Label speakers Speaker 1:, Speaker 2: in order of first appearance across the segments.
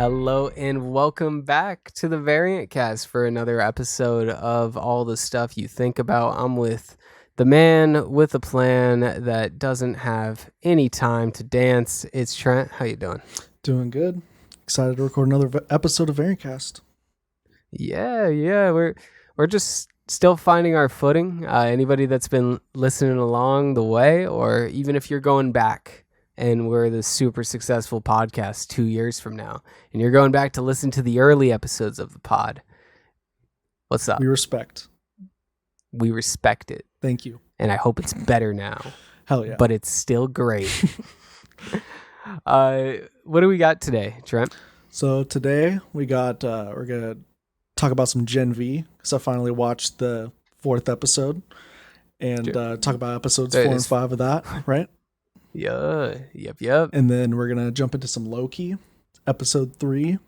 Speaker 1: Hello and welcome back to the Variant Cast for another episode of All the Stuff You Think About. I'm with the man with a plan that doesn't have any time to dance. It's Trent. How you doing?
Speaker 2: Doing good. Excited to record another episode of Variantcast.
Speaker 1: Yeah. We're just still finding our footing. Anybody that's been listening along the way, or even if you're going back and we're the super successful podcast 2 years from now, and you're going back to listen to the early episodes of the pod, what's up?
Speaker 2: We respect.
Speaker 1: We respect it.
Speaker 2: Thank you.
Speaker 1: And I hope it's better now.
Speaker 2: Hell yeah.
Speaker 1: But it's still great. What do we got today, Trent?
Speaker 2: So today we got, we're going to talk about some Gen V, because I finally watched the 4th episode, and talk about episodes 4 and 5 of that, right?
Speaker 1: Yeah. Yep.
Speaker 2: And then we're going to jump into some Loki, episode 3.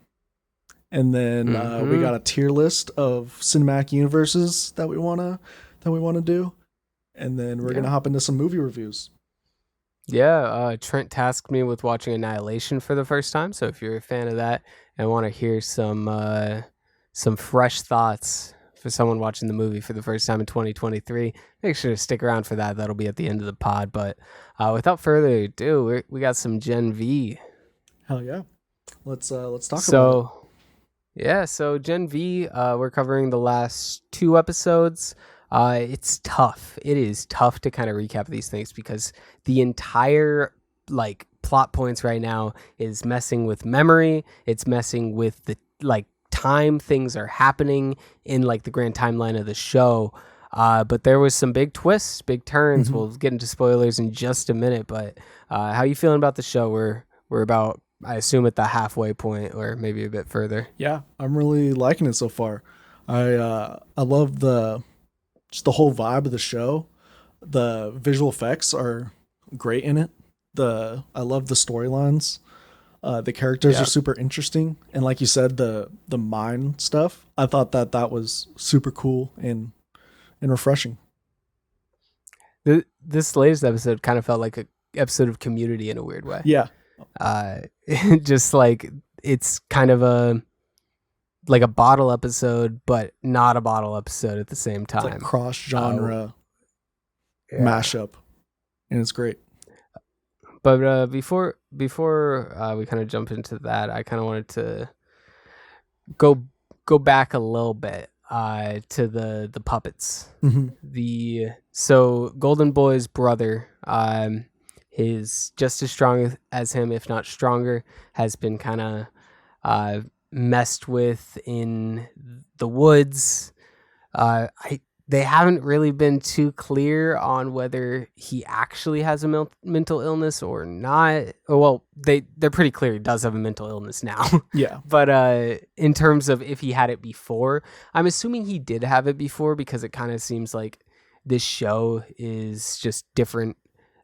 Speaker 2: And then we got a tier list of cinematic universes that we want to do. And then we're going to hop into some movie reviews.
Speaker 1: Yeah, Trent tasked me with watching Annihilation for the first time. So if you're a fan of that and want to hear some fresh thoughts for someone watching the movie for the first time in 2023, make sure to stick around for that. That'll be at the end of the pod. But without further ado, we got some Gen V.
Speaker 2: Hell yeah. Let's talk about it.
Speaker 1: Yeah, so Gen V, we're covering the last 2 episodes. It's tough. It is tough to kind of recap these things because the entire plot points right now is messing with memory. It's messing with the time things are happening in the grand timeline of the show. But there was some big twists, big turns. We'll get into spoilers in just a minute. But how you feeling about the show? We're about, I assume, at the halfway point or maybe a bit further.
Speaker 2: Yeah, I'm really liking it so far. I love just the whole vibe of the show. The visual effects are great in it. I love the storylines. The characters are super interesting, and like you said, the mind stuff. I thought that was super cool and refreshing.
Speaker 1: This latest episode kind of felt like an episode of Community in a weird way.
Speaker 2: Yeah.
Speaker 1: Just it's kind of a bottle episode, but not a bottle episode at the same time.
Speaker 2: It's cross genre mashup, and it's great.
Speaker 1: But before we kind of jump into that, I kind of wanted to go back a little bit to the puppets. So Golden Boy's brother, is just as strong as him, if not stronger, has been kind of messed with in the woods. They haven't really been too clear on whether he actually has a mental illness or not. Well, they're pretty clear he does have a mental illness now.
Speaker 2: Yeah.
Speaker 1: But in terms of if he had it before, I'm assuming he did have it before, because it kind of seems like this show is just different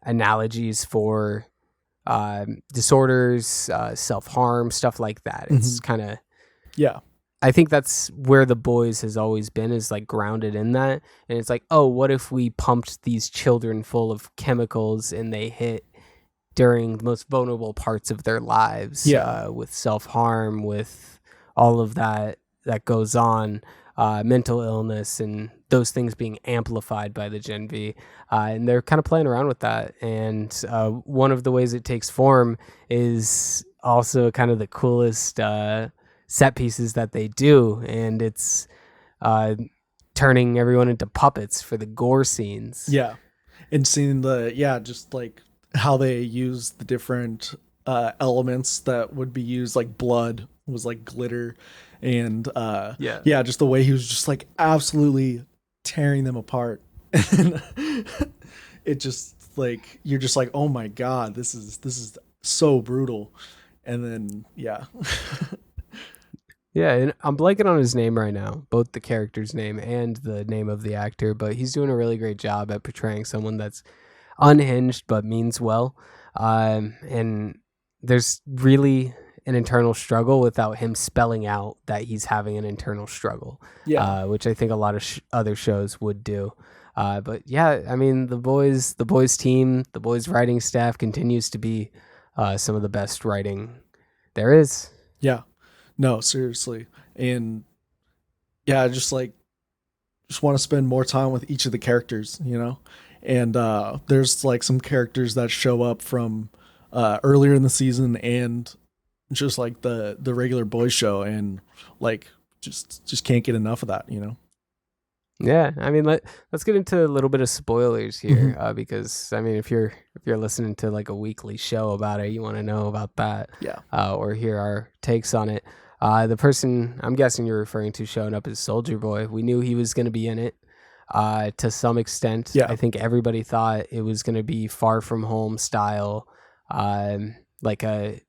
Speaker 1: analogies for disorders, self-harm, stuff like that. It's kind of...
Speaker 2: Yeah.
Speaker 1: I think that's where The Boys has always been, is grounded in that. And it's oh, what if we pumped these children full of chemicals and they hit during the most vulnerable parts of their lives, with self-harm, with all of that goes on, mental illness, and those things being amplified by the Gen V. And they're kind of playing around with that. And one of the ways it takes form is also kind of the coolest set pieces that they do, and it's turning everyone into puppets for the gore scenes.
Speaker 2: Yeah. And seeing just how they use the different elements that would be used, blood was glitter, and just the way he was just absolutely tearing them apart. And it just you're just oh my god, this is so brutal. And then
Speaker 1: Yeah, and I'm blanking on his name right now, both the character's name and the name of the actor, but he's doing a really great job at portraying someone that's unhinged but means well. And there's really an internal struggle without him spelling out that he's having an internal struggle, which I think a lot of other shows would do. But yeah, I mean, the boys team, the boys writing staff continues to be some of the best writing there is.
Speaker 2: Yeah. No, seriously. And yeah, just want to spend more time with each of the characters, you know? And there's like some characters that show up from earlier in the season and just like the regular boys show, and like just can't get enough of that, you know?
Speaker 1: Yeah, I mean, let's get into a little bit of spoilers here,
Speaker 2: Mhm.
Speaker 1: because I mean, if you're listening to like a weekly show about it, you want to know about that,
Speaker 2: Yeah.
Speaker 1: or hear our takes on it. The person I'm guessing you're referring to showing up is Soldier Boy. We knew he was going to be in it, to some extent.
Speaker 2: Yeah.
Speaker 1: I think everybody thought it was going to be Far From Home style, like a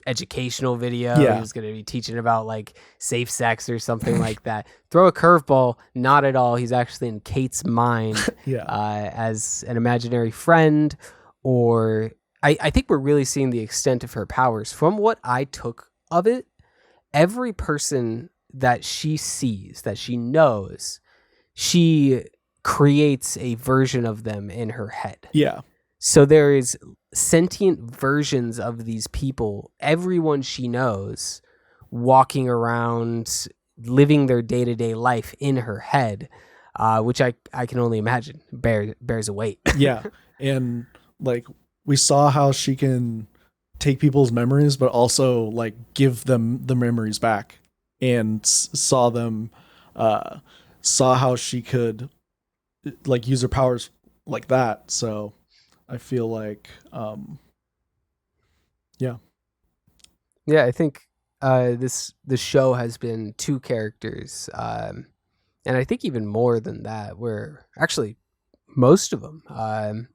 Speaker 1: educational video. He
Speaker 2: Yeah.
Speaker 1: was going to be teaching about like safe sex or something like that. Throw a curveball, not at all. He's actually in Kate's mind,
Speaker 2: Yeah.
Speaker 1: as an imaginary friend, or I think we're really seeing the extent of her powers. From what I took of it, every person that she sees, that she knows, she creates a version of them in her head.
Speaker 2: Yeah.
Speaker 1: So there is sentient versions of these people, everyone she knows, walking around, living their day-to-day life in her head, which I can only imagine bears a weight.
Speaker 2: Yeah. And like we saw how she can take people's memories, but also like give them the memories back, and saw them, saw how she could like use her powers like that. So I feel like, yeah.
Speaker 1: Yeah, I think this show has been two characters, and I think even more than that. Where actually most of them,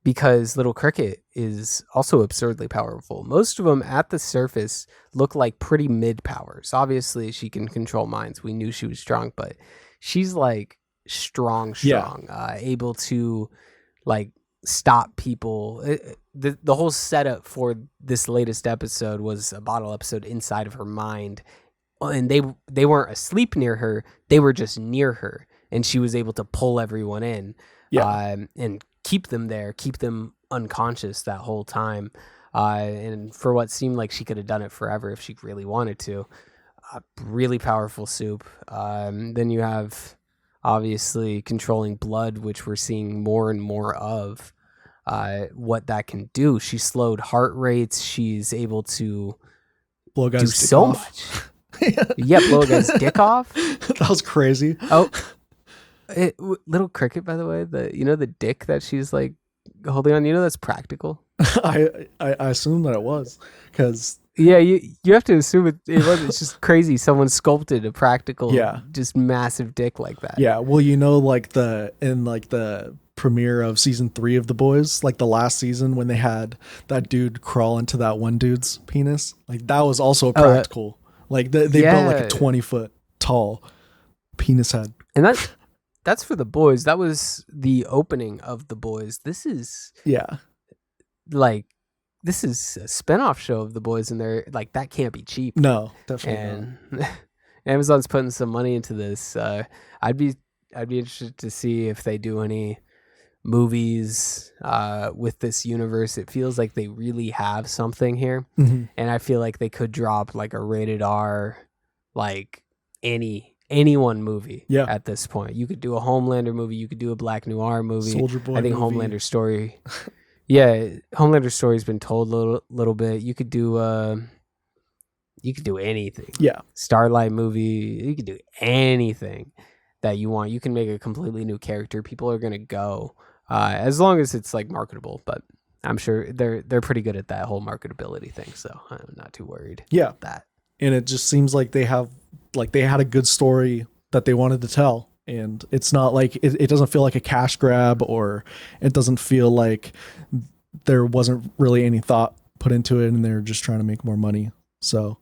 Speaker 1: because Little Cricket is also absurdly powerful. Most of them at the surface look like pretty mid powers. Obviously, she can control minds. We knew she was strong, but she's like strong,
Speaker 2: Yeah.
Speaker 1: able to like stop people. The whole setup for this latest episode was a bottle episode inside of her mind, and they weren't asleep near her, they were just near her, and she was able to pull everyone in,
Speaker 2: Yeah.
Speaker 1: and keep them there, keep them unconscious that whole time, and for what seemed like she could have done it forever if she really wanted to. Really powerful soup. Then you have obviously controlling blood, which we're seeing more and more of. What that can do. She slowed heart rates. She's able to
Speaker 2: Blow
Speaker 1: do
Speaker 2: guys dick
Speaker 1: so
Speaker 2: off.
Speaker 1: much. Yeah, blow a guy's dick off.
Speaker 2: That was crazy.
Speaker 1: Oh, Little Cricket, by the way, the dick that she's like holding on. That's practical.
Speaker 2: I assume that it was, because
Speaker 1: Yeah, you have to assume it was. It's just crazy. Someone sculpted a practical,
Speaker 2: Yeah.
Speaker 1: just massive dick like that.
Speaker 2: yeah, well, like in like the premiere of season 3 of The Boys, like the last season when they had that dude crawl into that one dude's penis, like that was also practical. Like they built like a 20-foot tall penis head.
Speaker 1: And that's for The Boys. That was the opening of The Boys. This is
Speaker 2: Yeah.
Speaker 1: like this is a spinoff show of The Boys, and they're like, that can't be cheap.
Speaker 2: No, definitely not.
Speaker 1: And Amazon's putting some money into this. I'd be interested to see if they do any movies with this universe. It feels like they really have something here,
Speaker 2: Mhm.
Speaker 1: and I feel like they could drop like a rated R, like anyone movie.
Speaker 2: Yeah.
Speaker 1: At this point, you could do a Homelander movie, you could do a Black Noir movie.
Speaker 2: Soldier Boy
Speaker 1: I think
Speaker 2: movie.
Speaker 1: Homelander story. Yeah, Homelander story's been told a little bit. You could do anything.
Speaker 2: Yeah.
Speaker 1: Starlight movie. You could do anything that you want. You can make a completely new character. People are gonna go, as long as it's like marketable. But I'm sure they're pretty good at that whole marketability thing. So I'm not too worried.
Speaker 2: Yeah.
Speaker 1: About that.
Speaker 2: And it just seems like they had a good story that they wanted to tell. And it's not like it doesn't feel like a cash grab, or it doesn't feel like there wasn't really any thought put into it and they're just trying to make more money. So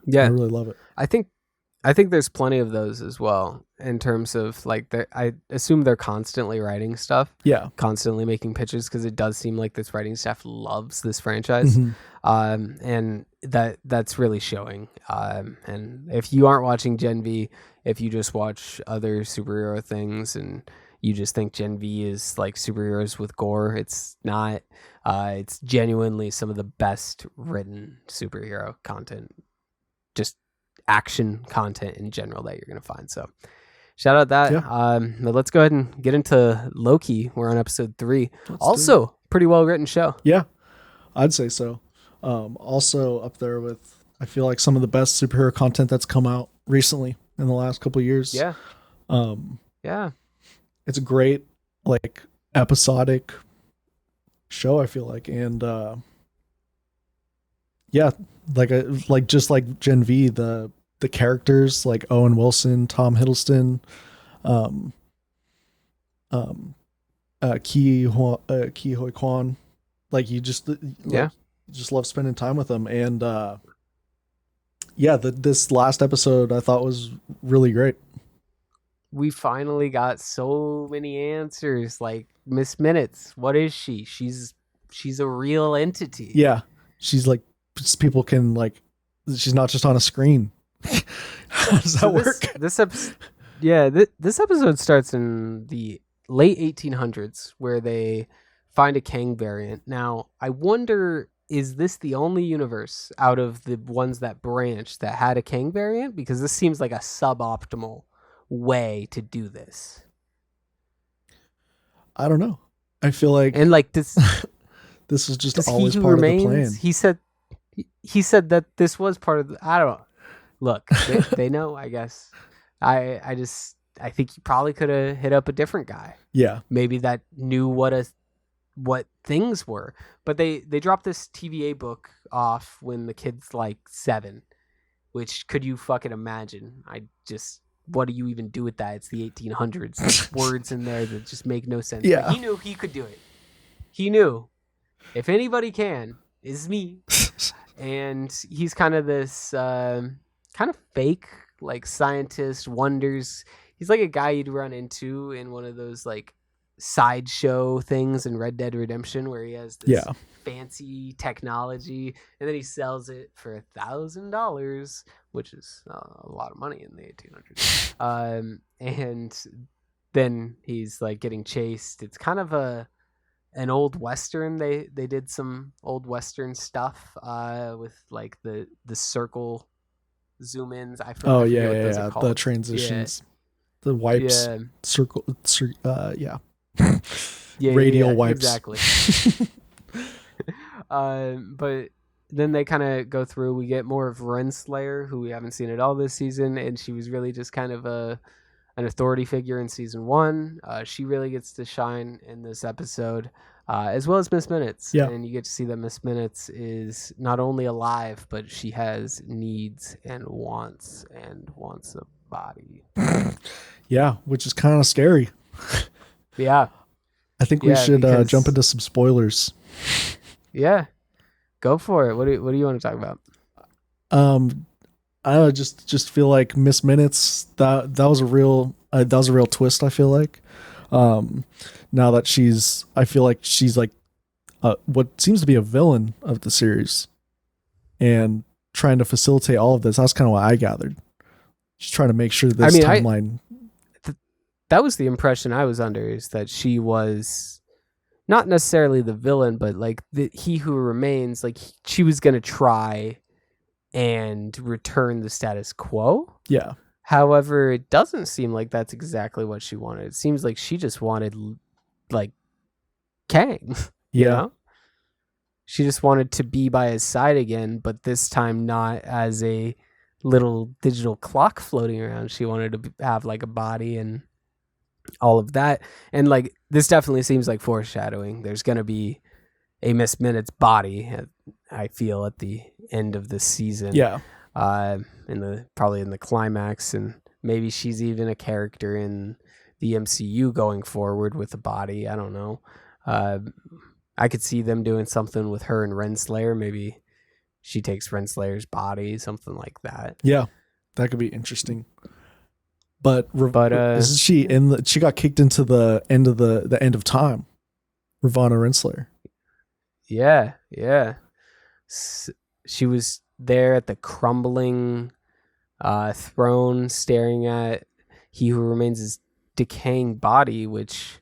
Speaker 1: yeah,
Speaker 2: I really love it.
Speaker 1: I think there's plenty of those as well, in terms of like I assume they're constantly writing stuff.
Speaker 2: Yeah.
Speaker 1: Constantly making pitches, because it does seem like this writing staff loves this franchise.
Speaker 2: Mhm.
Speaker 1: And that's really showing. And if you aren't watching Gen V, if you just watch other superhero things and you just think Gen V is like superheroes with gore, it's not. It's genuinely some of the best written superhero content just action content in general that you're going to find. So shout out that.
Speaker 2: Yeah.
Speaker 1: But let's go ahead and get into Loki. We're on episode 3. Also, pretty well written show.
Speaker 2: Yeah, I'd say so. Also up there with, I feel like, some of the best superhero content that's come out recently in the last couple of years.
Speaker 1: Yeah. Yeah.
Speaker 2: It's a great, like, episodic show, I feel like. And yeah, like just like Gen V, the characters like Owen Wilson, Tom Hiddleston, Ki Hoi Kwan, like you just just love spending time with them. And this last episode I thought was really great.
Speaker 1: We finally got so many answers. Like Miss Minutes, what is she? She's a real entity.
Speaker 2: Yeah, she's like, people can, like, she's not just on a screen. How does that work?
Speaker 1: This episode starts in the late 1800s where they find a Kang variant. Now, I wonder, is this the only universe out of the ones that branched that had a Kang variant? Because this seems like a suboptimal way to do this.
Speaker 2: I don't know. I feel like,
Speaker 1: and like this
Speaker 2: this was just always part of the plan.
Speaker 1: He said that this was part of the, I don't know. Look, they know, I guess. I think he probably could have hit up a different guy.
Speaker 2: Yeah.
Speaker 1: Maybe that knew what things were. But they dropped this TVA book off when the kid's like 7, which, could you fucking imagine? What do you even do with that? It's the 1800s. There's words in there that just make no sense.
Speaker 2: Yeah.
Speaker 1: But he knew he could do it. He knew, if anybody can, it's me. And he's kind of this kind of fake, like, scientist, wonders. He's like a guy you'd run into in one of those like sideshow things in Red Dead Redemption where he has this fancy technology and then he sells it for $1,000, which is a lot of money in the 1800s. And then he's like getting chased. It's kind of an old Western. They did some old Western stuff with like the circle zoom ins. I forget.
Speaker 2: Oh yeah. The transitions, the wipes, circle, radial wipes.
Speaker 1: Exactly. But then they kind of go through. We get more of Renslayer, who we haven't seen at all this season, and she was really just kind of an authority figure in season 1. She really gets to shine in this episode, as well as Miss Minutes.
Speaker 2: Yeah.
Speaker 1: And you get to see that Miss Minutes is not only alive, but she has needs and wants a body.
Speaker 2: Yeah, which is kind of scary.
Speaker 1: Yeah.
Speaker 2: I think we should jump into some spoilers.
Speaker 1: Yeah. Go for it. What do you want to talk about?
Speaker 2: I just feel like Miss Minutes, that was a real twist, I feel like. Now that I feel like she's like what seems to be a villain of the series and trying to facilitate all of this. That's kind of what I gathered. She's trying to make sure this timeline.
Speaker 1: That was the impression I was under, is that she was not necessarily the villain, but like he who remains, like she was going to try and return the status quo.
Speaker 2: Yeah.
Speaker 1: However, it doesn't seem like that's exactly what she wanted. It seems like she just wanted like Kang.
Speaker 2: Yeah.
Speaker 1: You know? She just wanted to be by his side again, but this time not as a little digital clock floating around. She wanted to have like a body and all of that. And like, this definitely seems like foreshadowing. There's going to be a Miss Minutes body, I feel, at the end of this season.
Speaker 2: Yeah.
Speaker 1: Probably in the climax, and maybe she's even a character in the MCU going forward with a body. I don't know. I could see them doing something with her and Renslayer. Maybe she takes Renslayer's body, something like that.
Speaker 2: Yeah, that could be interesting. But isn't she she got kicked into the end of time, Ravonna Renslayer.
Speaker 1: Yeah. She was there at the crumbling throne, staring at he who remains his decaying body, which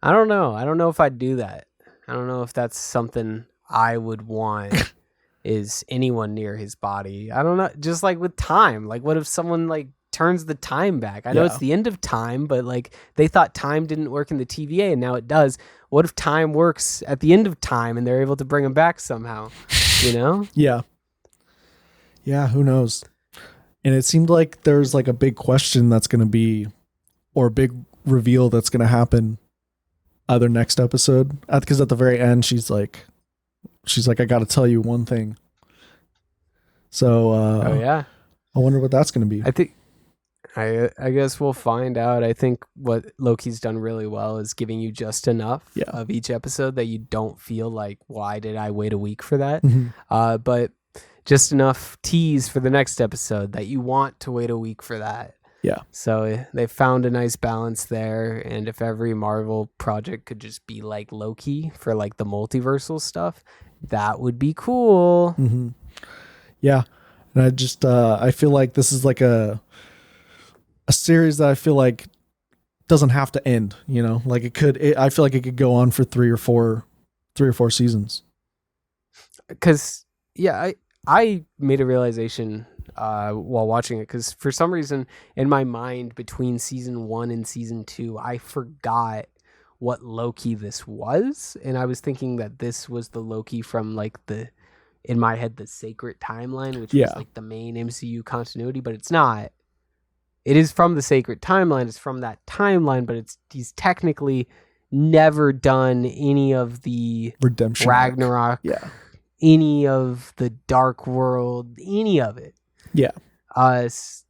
Speaker 1: I don't know. I don't know if I'd do that. I don't know if that's something I would want is anyone near his body. I don't know. Just like with time, like what if someone like turns the time back? I know it's the end of time, but like they thought time didn't work in the TVA and now it does. What if time works at the end of time and they're able to bring him back somehow? You know?
Speaker 2: Yeah. Yeah, who knows? And it seemed like there's like a big question that's going to be, or a big reveal that's going to happen either next episode. Because at the very end, she's like, I got to tell you one thing. So, I wonder what that's going to be.
Speaker 1: I guess we'll find out. I think what Loki's done really well is giving you just enough of each episode that you don't feel like, why did I wait a week for that? Mm-hmm. But just enough tease for the next episode that you want to wait a week for that.
Speaker 2: Yeah.
Speaker 1: So they found a nice balance there. And if every Marvel project could just be like Loki for like the multiversal stuff, that would be cool.
Speaker 2: Mm-hmm. Yeah. And I just, I feel like this is like a series that I feel like doesn't have to end, you know, like I feel like it could go on for three or four seasons.
Speaker 1: Cause I made a realization while watching it, because for some reason in my mind between season 1 and season 2, I forgot what Loki this was. And I was thinking that this was the Loki from like in my head, the Sacred Timeline, which was like the main MCU continuity, but it's not. It is from the Sacred Timeline. It's from that timeline, but he's technically never done any of the
Speaker 2: Redemption
Speaker 1: Ragnarok.
Speaker 2: Yeah.
Speaker 1: Any of the Dark World, any of it.
Speaker 2: Yeah.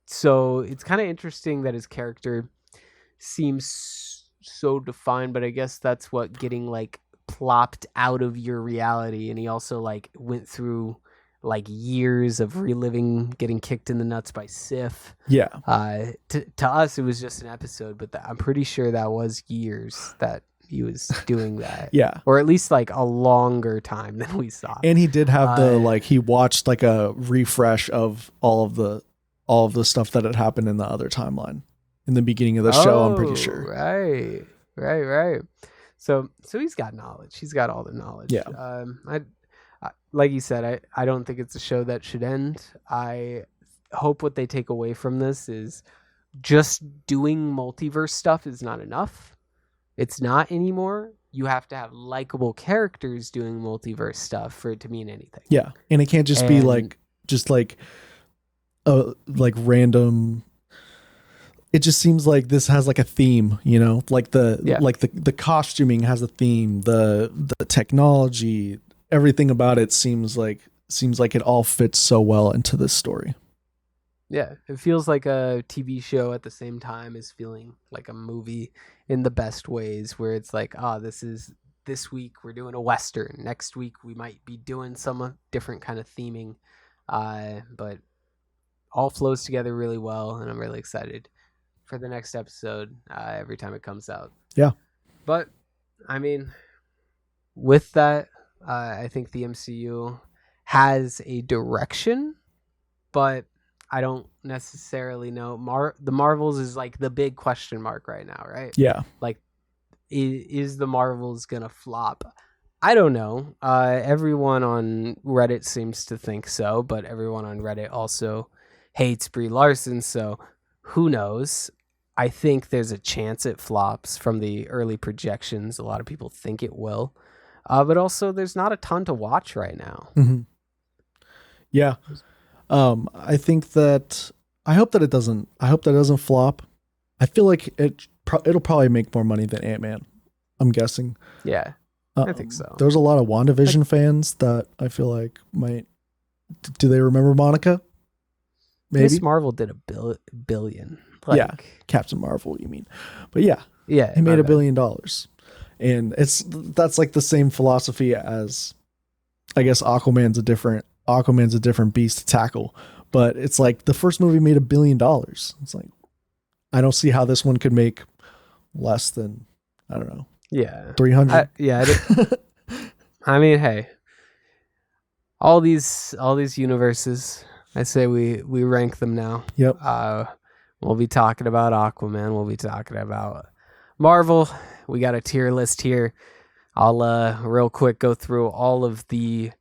Speaker 1: So it's kind of interesting that his character seems so defined, but I guess that's what getting like plopped out of your reality. And he also like went through like years of reliving getting kicked in the nuts by Sif.
Speaker 2: Yeah.
Speaker 1: To us, it was just an episode, but I'm pretty sure that was years that he was doing that.
Speaker 2: Yeah.
Speaker 1: Or at least like a longer time than we saw.
Speaker 2: And he did have he watched like a refresh of all of the stuff that had happened in the other timeline in the beginning of the show, I'm pretty sure.
Speaker 1: Right. So he's got knowledge. He's got all the knowledge.
Speaker 2: Yeah.
Speaker 1: I like you said, I don't think it's a show that should end. I hope what they take away from this is just doing multiverse stuff is not enough. It's not anymore. You have to have likable characters doing multiverse stuff for it to mean anything.
Speaker 2: Yeah. And it can't just be like random. It just seems like this has like a theme, you know, like the costuming has a theme, the technology, everything about it seems like it all fits so well into this story.
Speaker 1: Yeah, it feels like a TV show at the same time as feeling like a movie in the best ways, where it's like, this week we're doing a Western. Next week we might be doing some different kind of theming. But all flows together really well, and I'm really excited for the next episode every time it comes out.
Speaker 2: Yeah.
Speaker 1: But, I mean, with that, I think the MCU has a direction, but I don't necessarily know. The Marvels is like the big question mark right now, right?
Speaker 2: Yeah.
Speaker 1: Like, is the Marvels gonna flop? I don't know. Everyone on Reddit seems to think so, but everyone on Reddit also hates Brie Larson, so who knows? I think there's a chance it flops from the early projections. A lot of people think it will. But also there's not a ton to watch right now.
Speaker 2: Mm-hmm. Yeah. I think that I hope that it doesn't flop. I feel like it'll probably make more money than Ant-Man, I'm guessing.
Speaker 1: Yeah. I think so.
Speaker 2: There's a lot of WandaVision fans that I feel like might. Do they remember Monica? Maybe.
Speaker 1: Miss Marvel did a billion.
Speaker 2: Yeah, Captain Marvel, you mean? But yeah,
Speaker 1: it
Speaker 2: made $1 billion, and that's like the same philosophy as, I guess, Aquaman's a different beast to tackle. But it's like the first movie made $1 billion. It's like, I don't see how this one could make less than, I don't know.
Speaker 1: Yeah.
Speaker 2: 300.
Speaker 1: I mean, hey, all these universes, I say we rank them now.
Speaker 2: Yep.
Speaker 1: We'll be talking about Aquaman. We'll be talking about Marvel. We got a tier list here. I'll real quick go through all of the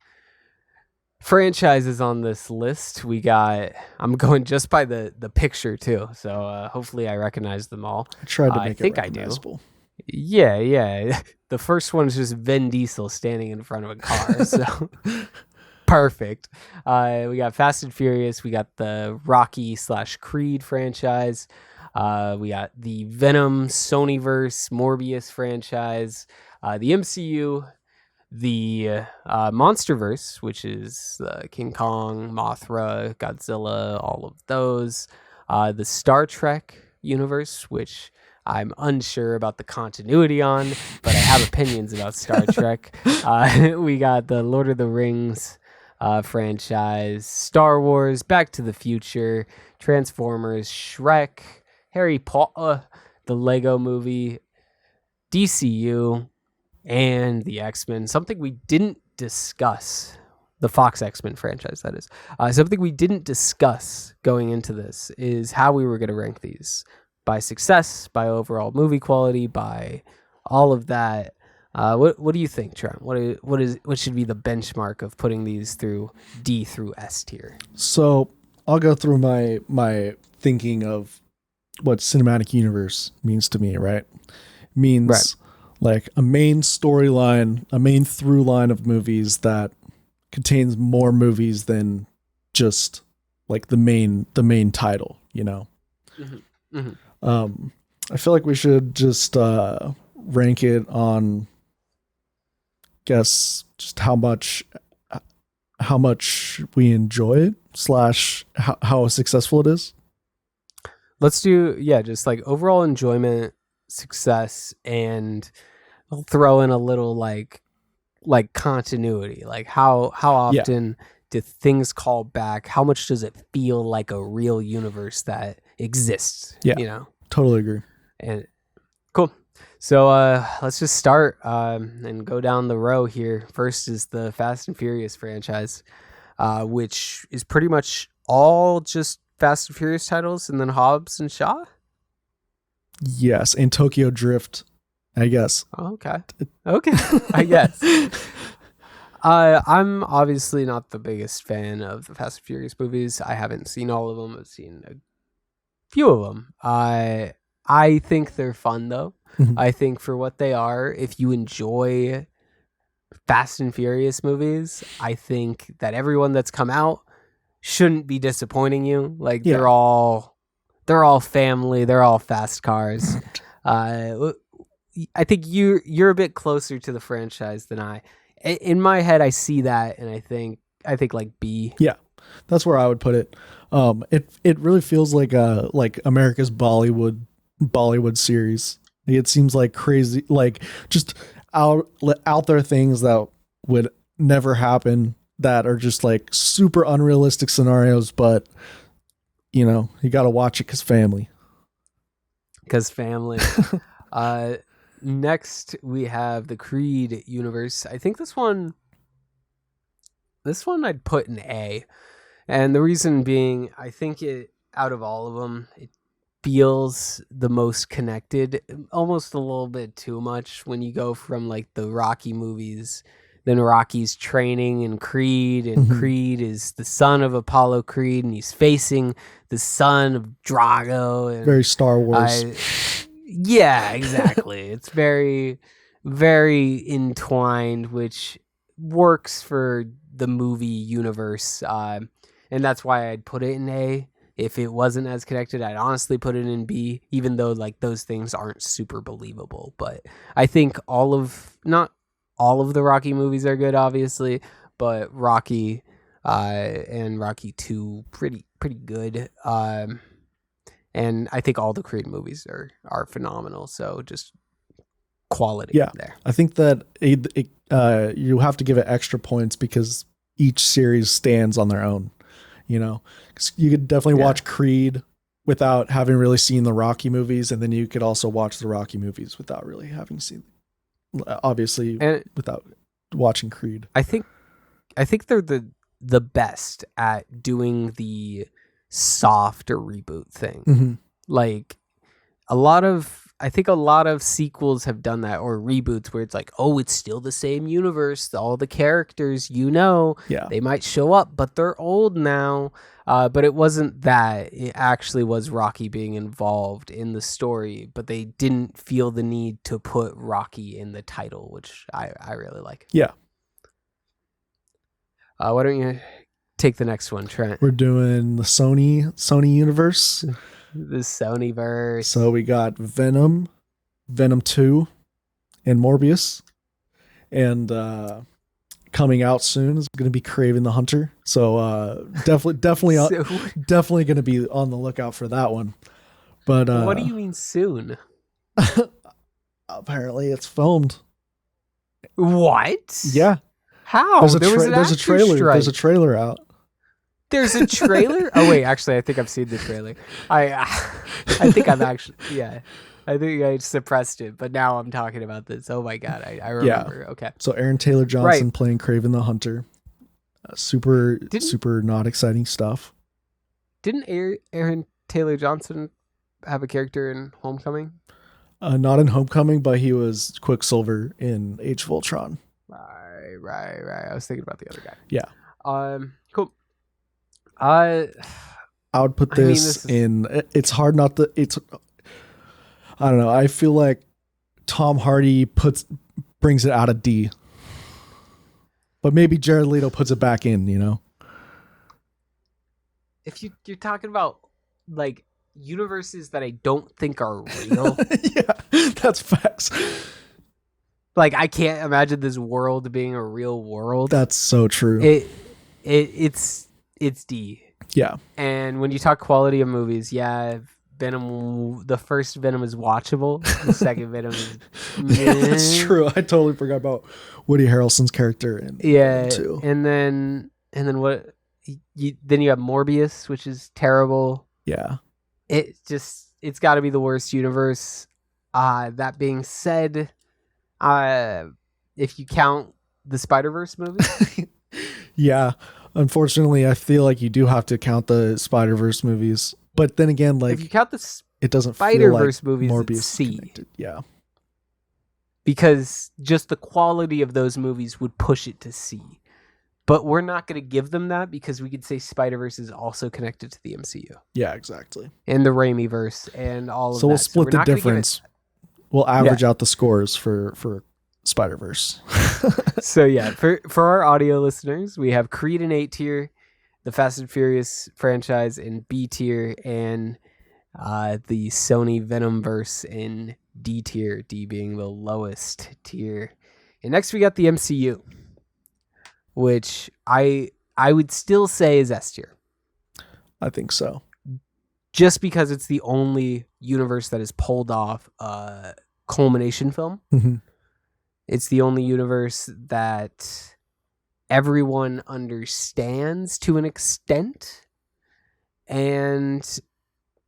Speaker 1: franchises on this list. We got, I'm going just by the picture too, so hopefully I recognize them all.
Speaker 2: I tried to make
Speaker 1: I
Speaker 2: it
Speaker 1: think
Speaker 2: recognizable.
Speaker 1: I do. Yeah. The first one is just Vin Diesel standing in front of a car, so perfect. We got Fast and Furious. We got the Rocky/Creed franchise. We got the Venom Sonyverse Morbius franchise. The MCU. The Monsterverse, which is King Kong, Mothra, Godzilla, all of those. The Star Trek universe, which I'm unsure about the continuity on, but I have opinions about Star Trek. We got the Lord of the Rings franchise, Star Wars, Back to the Future, Transformers, Shrek, Harry Potter, the Lego movie, DCU, and the X-Men. Something we didn't discuss, the Fox X-Men franchise, that is. Something we didn't discuss going into this is how we were going to rank these. By success, by overall movie quality, by all of that. What do you think, Trent? What should be the benchmark of putting these through D through S tier?
Speaker 2: So I'll go through my thinking of what cinematic universe means to me, right? Means like a main storyline, a main through line of movies that contains more movies than just like the main title, you know?
Speaker 1: Mm-hmm. Mm-hmm.
Speaker 2: I feel like we should just rank it on, guess, just how much we enjoy it / how successful it is.
Speaker 1: Let's do, just like overall enjoyment, success, and I'll throw in a little like continuity. Like how often do things call back? How much does it feel like a real universe that exists?
Speaker 2: Yeah,
Speaker 1: you know,
Speaker 2: totally agree.
Speaker 1: And cool. So let's just start and go down the row here. First is the Fast and Furious franchise, which is pretty much all just Fast and Furious titles, and then Hobbs and Shaw.
Speaker 2: Yes, and Tokyo Drift, I guess.
Speaker 1: Okay, I guess. I'm obviously not the biggest fan of the Fast and Furious movies. I haven't seen all of them. I've seen a few of them. I think they're fun though.
Speaker 2: Mm-hmm.
Speaker 1: I think for what they are, if you enjoy Fast and Furious movies, I think that everyone that's come out shouldn't be disappointing you. Like they're all family, they're all fast cars. I think you're a bit closer to the franchise than I. In my head, I see that, and I think like B.
Speaker 2: Yeah, that's where I would put it. It really feels like America's Bollywood series. It seems like crazy, like just out there things that would never happen, that are just like super unrealistic scenarios, but you know, you got to watch it because family.
Speaker 1: Next we have the Creed universe. I think this one I'd put in A, and the reason being, I think it, out of all of them, it feels the most connected, almost a little bit too much when you go from like the Rocky movies, then Rocky's training in Creed, and Creed is the son of Apollo Creed, and he's facing the son of Drago. And
Speaker 2: very Star Wars.
Speaker 1: Yeah, exactly. It's very, very entwined, which works for the movie universe. And that's why I'd put it in A. If it wasn't as connected, I'd honestly put it in B, even though like those things aren't super believable. But I think not all of the Rocky movies are good, obviously, but Rocky and Rocky 2 pretty good. And I think all the Creed movies are phenomenal. So just quality there.
Speaker 2: I think that you have to give it extra points because each series stands on their own. You know, 'cause you could definitely watch Creed without having really seen the Rocky movies, and then you could also watch the Rocky movies without really having seen, obviously, without watching Creed.
Speaker 1: I think they're the best at doing the soft or reboot thing.
Speaker 2: Mm-hmm.
Speaker 1: Like a lot of I think a lot of sequels have done that, or reboots, where it's like, oh, it's still the same universe. All the characters, they might show up, but they're old now. But it wasn't that. It actually was Rocky being involved in the story, but they didn't feel the need to put Rocky in the title, which I really like.
Speaker 2: Yeah.
Speaker 1: Why don't you take the next one, Trent?
Speaker 2: We're doing the Sony universe.
Speaker 1: The Sonyverse.
Speaker 2: So we got Venom 2, and Morbius. And coming out soon is going to be Kraven the Hunter. So definitely going to be on the lookout for that one. But
Speaker 1: what do you mean soon?
Speaker 2: Apparently it's filmed.
Speaker 1: What?
Speaker 2: Yeah.
Speaker 1: How?
Speaker 2: There's a trailer.
Speaker 1: Strike.
Speaker 2: There's a trailer out.
Speaker 1: There's a trailer? Oh wait, actually I think I've seen the trailer. I think I've actually I think I suppressed it, but now I'm talking about this. Oh my god, I remember. Yeah. Okay.
Speaker 2: So Aaron Taylor Johnson playing Kraven the Hunter. Super not exciting stuff.
Speaker 1: Didn't Aaron Taylor Johnson have a character in Homecoming?
Speaker 2: Not in Homecoming, but he was Quicksilver in Age of Ultron.
Speaker 1: Right. I was thinking about the other guy.
Speaker 2: Yeah.
Speaker 1: Cool.
Speaker 2: I would put this in. It's hard not to. I don't know. I feel like Tom Hardy brings it out of D, but maybe Jared Leto puts it back in.
Speaker 1: If you're talking about like universes that I don't think are real,
Speaker 2: yeah, that's facts.
Speaker 1: Like I can't imagine this world being a real world.
Speaker 2: That's so true.
Speaker 1: It's D.
Speaker 2: Yeah.
Speaker 1: And when you talk quality of movies, yeah, Venom, the first Venom is watchable. The second Venom is
Speaker 2: yeah, that's true. I totally forgot about Woody Harrelson's character in Venom 2.
Speaker 1: And then what? Then you have Morbius, which is terrible.
Speaker 2: Yeah.
Speaker 1: It's got to be the worst universe. That being said, if you count the Spider-Verse movie.
Speaker 2: Yeah. Unfortunately, I feel like you do have to count the Spider-Verse movies. But then again, like,
Speaker 1: if you count the
Speaker 2: it doesn't
Speaker 1: Spider-Verse
Speaker 2: feel like
Speaker 1: movies,
Speaker 2: Morbius
Speaker 1: it's C.
Speaker 2: Connected. Yeah.
Speaker 1: Because just the quality of those movies would push it to C. But we're not going to give them that because we could say Spider-Verse is also connected to the MCU.
Speaker 2: Yeah, exactly.
Speaker 1: And the Raimi-verse and all of that.
Speaker 2: So we'll split the difference. We'll average out the scores for Spider-Verse.
Speaker 1: So yeah, for our audio listeners, we have Creed in A tier, the Fast and Furious franchise in B tier, and the Sony Venomverse in D tier, D being the lowest tier. And next we got the MCU, which I would still say is S tier.
Speaker 2: I think so.
Speaker 1: Just because it's the only universe that has pulled off a culmination film.
Speaker 2: Mm-hmm.
Speaker 1: It's the only universe that everyone understands to an extent. And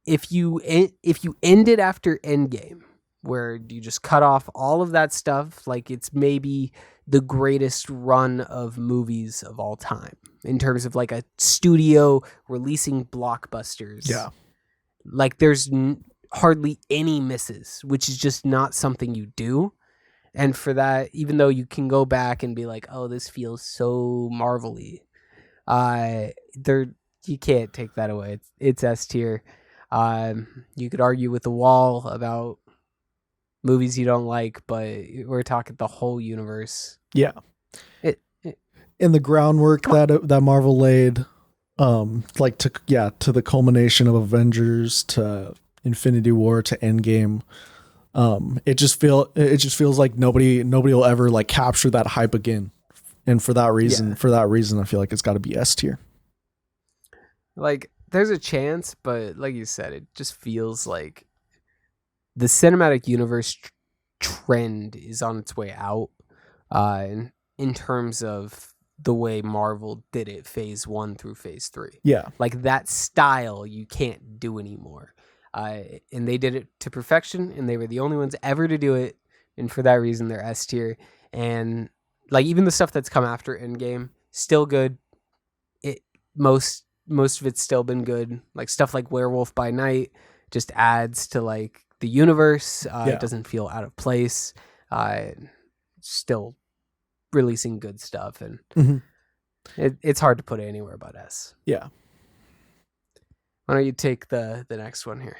Speaker 1: if you end it after Endgame, where you just cut off all of that stuff, like it's maybe the greatest run of movies of all time in terms of like a studio releasing blockbusters.
Speaker 2: Yeah.
Speaker 1: Like there's hardly any misses, which is just not something you do. And for that, even though you can go back and be like, oh, this feels so Marvel-y, you can't take that away. It's S tier. You could argue with the wall about movies you don't like, but we're talking the whole universe.
Speaker 2: Yeah. In the groundwork that Marvel laid, like to the culmination of Avengers, to Infinity War, to Endgame. It just feels like nobody will ever like capture that hype again. And for that reason, I feel like it's got to be S tier.
Speaker 1: Like there's a chance, but like you said, it just feels like the cinematic universe trend is on its way out. In terms of the way Marvel did it, phase 1 through phase 3.
Speaker 2: Yeah.
Speaker 1: Like that style you can't do anymore. And they did it to perfection, and they were the only ones ever to do it. And for that reason, they're S tier. And like even the stuff that's come after Endgame, still good. Most of it's still been good. Like stuff like Werewolf by Night just adds to like the universe.
Speaker 2: Yeah.
Speaker 1: It doesn't feel out of place. Still releasing good stuff, and it's hard to put it anywhere but S.
Speaker 2: Yeah.
Speaker 1: Why don't you take the next one here?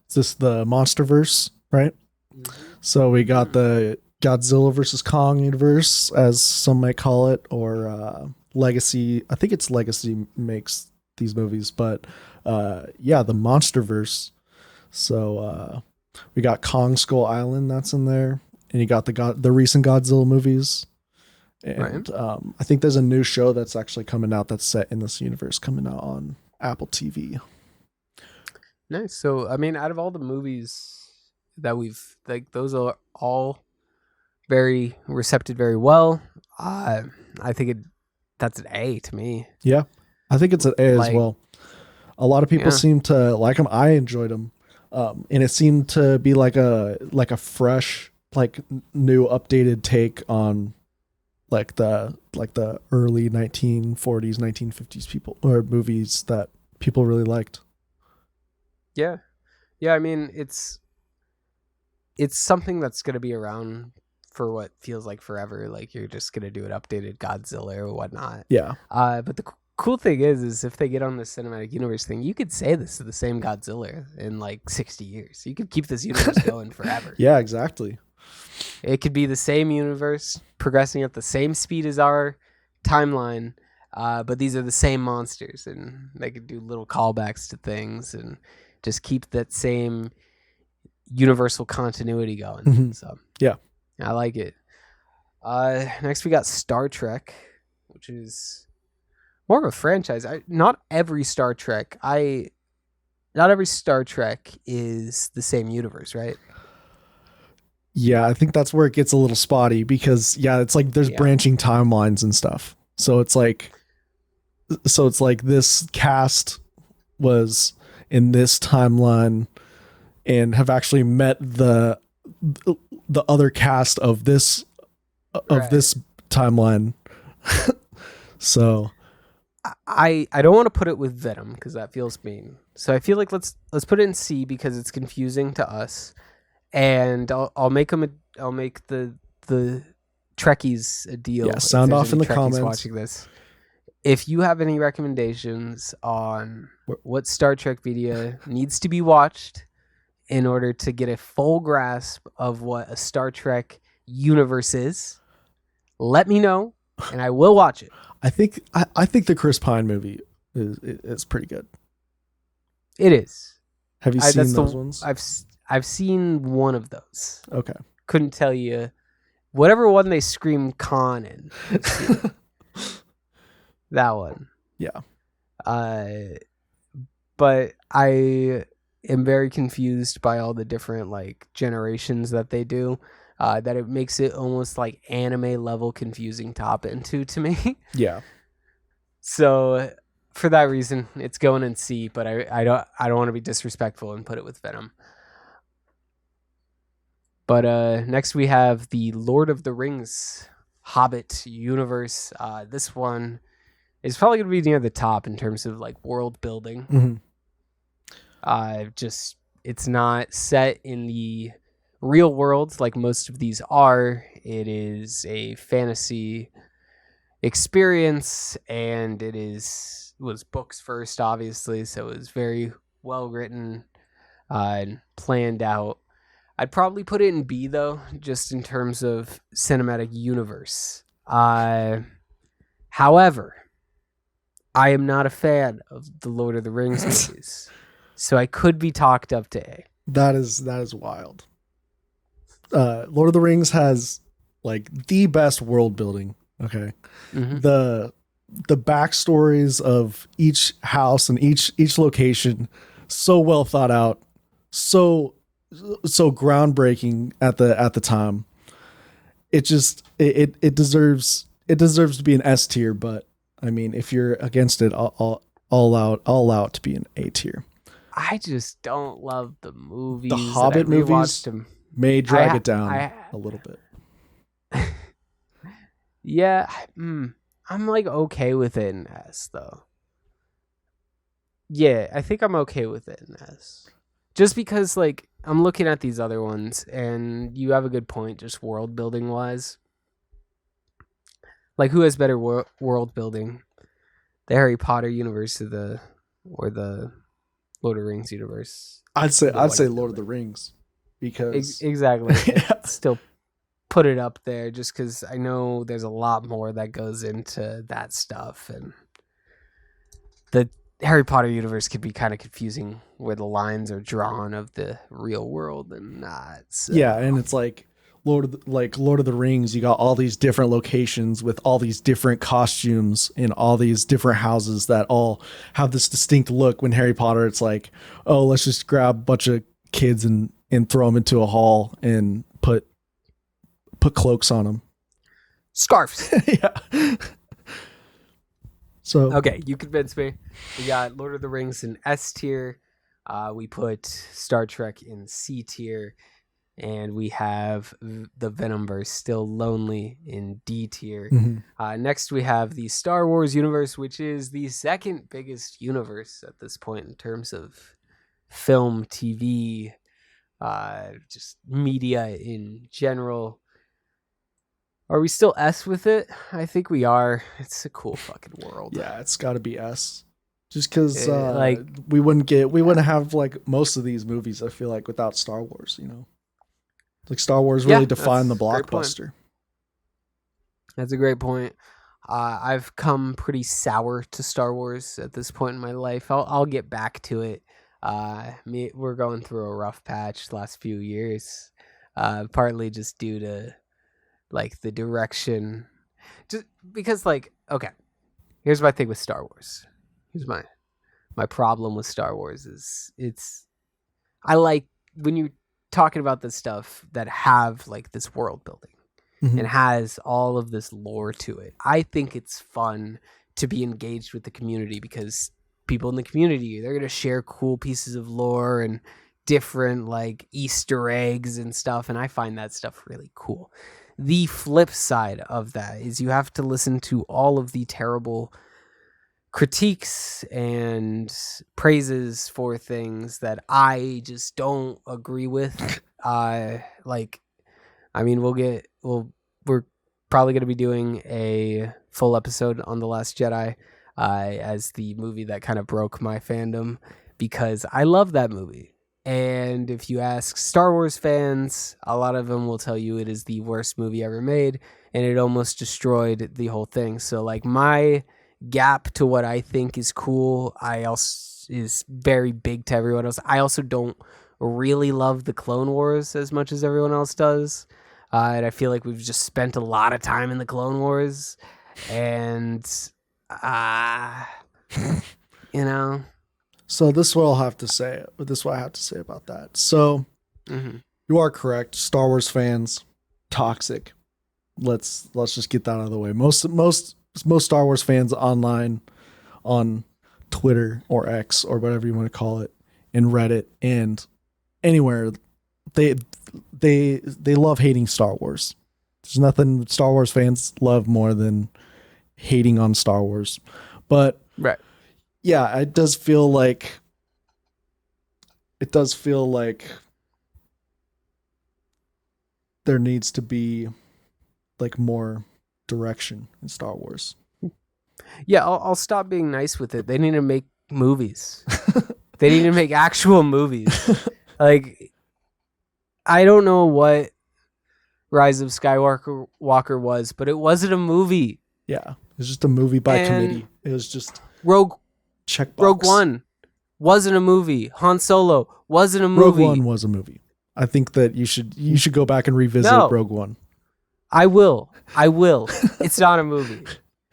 Speaker 2: Is this the MonsterVerse, right? So we got the Godzilla versus Kong universe, as some might call it, or Legacy. I think it's Legacy makes these movies, but yeah, the MonsterVerse. So we got Kong Skull Island that's in there, and you got the recent Godzilla movies, and right. I think there's a new show that's actually coming out that's set in this universe, coming out on Apple TV.
Speaker 1: Nice. So, I mean, out of all the movies that we've, like, those are all very receptive very well. I think that's an A to me.
Speaker 2: Yeah, I think it's an A as well. A lot of people seem to like them. I enjoyed them. And it seemed to be like a fresh, like new updated take on like the early 1940s, 1950s people or movies that people really liked.
Speaker 1: Yeah. Yeah, I mean, it's something that's going to be around for what feels like forever. Like, you're just going to do an updated Godzilla or whatnot.
Speaker 2: Yeah.
Speaker 1: But the cool thing is if they get on the cinematic universe thing, you could say this is the same Godzilla in like 60 years. You could keep this universe going forever.
Speaker 2: Yeah, exactly.
Speaker 1: It could be the same universe progressing at the same speed as our timeline, but these are the same monsters, and they could do little callbacks to things and just keep that same universal continuity going.
Speaker 2: Mm-hmm.
Speaker 1: So
Speaker 2: yeah,
Speaker 1: I like it. Next we got Star Trek, which is more of a franchise. Not every Star Trek is the same universe, right?
Speaker 2: Yeah, I think that's where it gets a little spotty because it's like there's branching timelines and stuff. So it's like this cast was in this timeline and have actually met the other cast of this timeline. So
Speaker 1: I don't want to put it with Venom because that feels mean. So I feel like let's put it in C because it's confusing to us, and I'll make the Trekkies a deal.
Speaker 2: Yeah, sound off in the comments.
Speaker 1: Watching this, if you have any recommendations on what Star Trek media needs to be watched in order to get a full grasp of what a Star Trek universe is, let me know, and I will watch it.
Speaker 2: I think the Chris Pine movie is pretty good.
Speaker 1: It is.
Speaker 2: Have you seen those ones?
Speaker 1: I've seen one of those.
Speaker 2: Okay.
Speaker 1: Couldn't tell you whatever one they scream Khan in. That one.
Speaker 2: Yeah.
Speaker 1: But I am very confused by all the different like generations that they do. That it makes it almost like anime level confusing to hop into to me.
Speaker 2: Yeah.
Speaker 1: So for that reason, it's going in C, but I don't want to be disrespectful and put it with Venom. But next we have the Lord of the Rings Hobbit universe. This one is probably going to be near the top in terms of like world building. Mm-hmm. It's not set in the real world like most of these are. It is a fantasy experience, and it was books first, obviously, so it was very well written and planned out. I'd probably put it in B though, just in terms of cinematic universe. However, I am not a fan of the Lord of the Rings movies, so I could be talked up to A.
Speaker 2: That is wild. Lord of the Rings has like the best world building. Okay. Mm-hmm. The backstories of each house and each location, so well thought out, so groundbreaking at the time. It just it deserves to be an S tier, but I mean, if you're against it, I'll allow it to be an A tier.
Speaker 1: I just don't love the movies.
Speaker 2: The Hobbit movies may drag it down a little bit.
Speaker 1: Yeah, I'm like okay with it in S though. Yeah, I think I'm okay with it in S. Just because, like, I'm looking at these other ones, and you have a good point, just world building wise. Like, who has better world building? The Harry Potter universe or the Lord of the Rings universe?
Speaker 2: I'd say Lord of the Rings, because
Speaker 1: exactly. Yeah. Still put it up there just because I know there's a lot more that goes into that stuff, and the Harry Potter universe could be kind of confusing where the lines are drawn of the real world and not. So.
Speaker 2: Yeah, and it's like Lord of the Rings, you got all these different locations with all these different costumes in all these different houses that all have this distinct look. When Harry Potter, it's like, oh, let's just grab a bunch of kids and throw them into a hall and put cloaks on them.
Speaker 1: Scarves.
Speaker 2: Yeah. So
Speaker 1: okay, you convinced me. We got Lord of the Rings in S tier. We put Star Trek in C tier. And we have the Venomverse, Still Lonely, in D tier. Mm-hmm. Next, we have the Star Wars universe, which is the second biggest universe at this point in terms of film, TV, just media in general. Are we still S with it? I think we are. It's a cool fucking world.
Speaker 2: Yeah, it's got to be S. Just because like we wouldn't have like most of these movies, I feel like, without Star Wars, you know. Like Star Wars really defined the blockbuster.
Speaker 1: That's a great point. I've come pretty sour to Star Wars at this point in my life. I'll get back to it. We're going through a rough patch the last few years, partly just due to like the direction. Just because, like, okay, here's my thing with Star Wars. Here's my problem with Star Wars is I like when you talking about this stuff that have like this world building and has all of this lore to it. I think it's fun to be engaged with the community because people in the community, they're going to share cool pieces of lore and different like Easter eggs and stuff. And I find that stuff really cool. The flip side of that is you have to listen to all of the terrible critiques and praises for things that I just don't agree with. Like, I mean, we're probably going to be doing a full episode on The Last Jedi, as the movie that kind of broke my fandom because I love that movie. And if you ask Star Wars fans, a lot of them will tell you it is the worst movie ever made and it almost destroyed the whole thing. So like my gap to what I think is cool, is very big to everyone else. I also don't really love the Clone Wars as much as everyone else does. And I feel like we've just spent a lot of time in the Clone Wars. And, you know.
Speaker 2: So this is what I have to say about that. So you are correct. Star Wars fans, toxic. Let's just get that out of the way. Most Star Wars fans online on Twitter or X or whatever you want to call it, and Reddit and anywhere, they love hating Star Wars. There's nothing Star Wars fans love more than hating on Star Wars. But
Speaker 1: right.
Speaker 2: Yeah, it does feel like there needs to be like more direction in Star Wars.
Speaker 1: Yeah, I'll stop being nice with it. They need to make movies. They need to make actual movies. Like, I don't know what Rise of Skywalker was, but it wasn't a movie.
Speaker 2: Yeah, it was just a movie by committee. It was just
Speaker 1: Rogue
Speaker 2: checkbox.
Speaker 1: One wasn't a movie. Han Solo wasn't a movie.
Speaker 2: Rogue One was a movie. I think that you should go back and revisit Rogue One.
Speaker 1: I will. It's not a movie.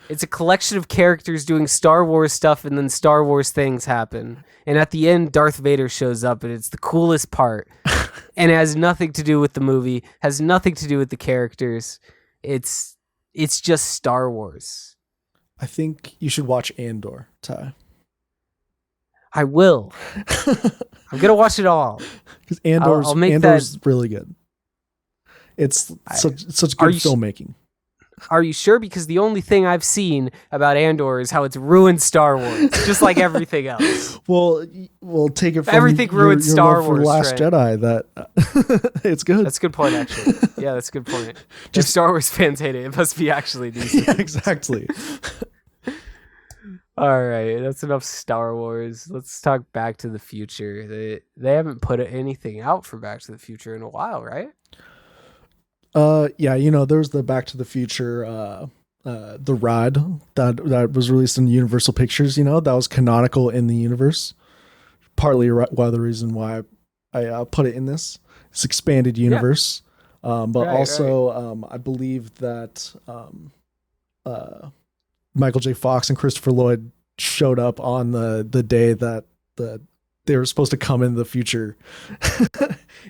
Speaker 1: It's a collection of characters doing Star Wars stuff, and then Star Wars things happen. And at the end, Darth Vader shows up, and it's the coolest part. And it has nothing to do with the movie, has nothing to do with the characters. It's just Star Wars.
Speaker 2: I think you should watch Andor, Ty.
Speaker 1: I will. I'm going to watch it all.
Speaker 2: Because Andor's really good. It's such good filmmaking.
Speaker 1: Are you sure? Because the only thing I've seen about Andor is how it's ruined Star Wars, just like everything else.
Speaker 2: Well, we'll take it from
Speaker 1: everything ruined
Speaker 2: your
Speaker 1: Star
Speaker 2: love for
Speaker 1: Wars.
Speaker 2: Last
Speaker 1: Trent.
Speaker 2: Jedi. That it's good.
Speaker 1: That's a good point, actually. Yeah, that's a good point. If Star Wars fans hate it, it must be actually decent.
Speaker 2: Yeah, exactly.
Speaker 1: All right, that's enough Star Wars. Let's talk Back to the Future. They haven't put anything out for Back to the Future in a while, right?
Speaker 2: Yeah, there's the Back to the Future, the ride that was released in Universal Pictures. That was canonical in the universe. Partly why the reason why I put it in this expanded universe. Yeah. But right, also, right. I believe that Michael J. Fox and Christopher Lloyd showed up on the day that they were supposed to come in the future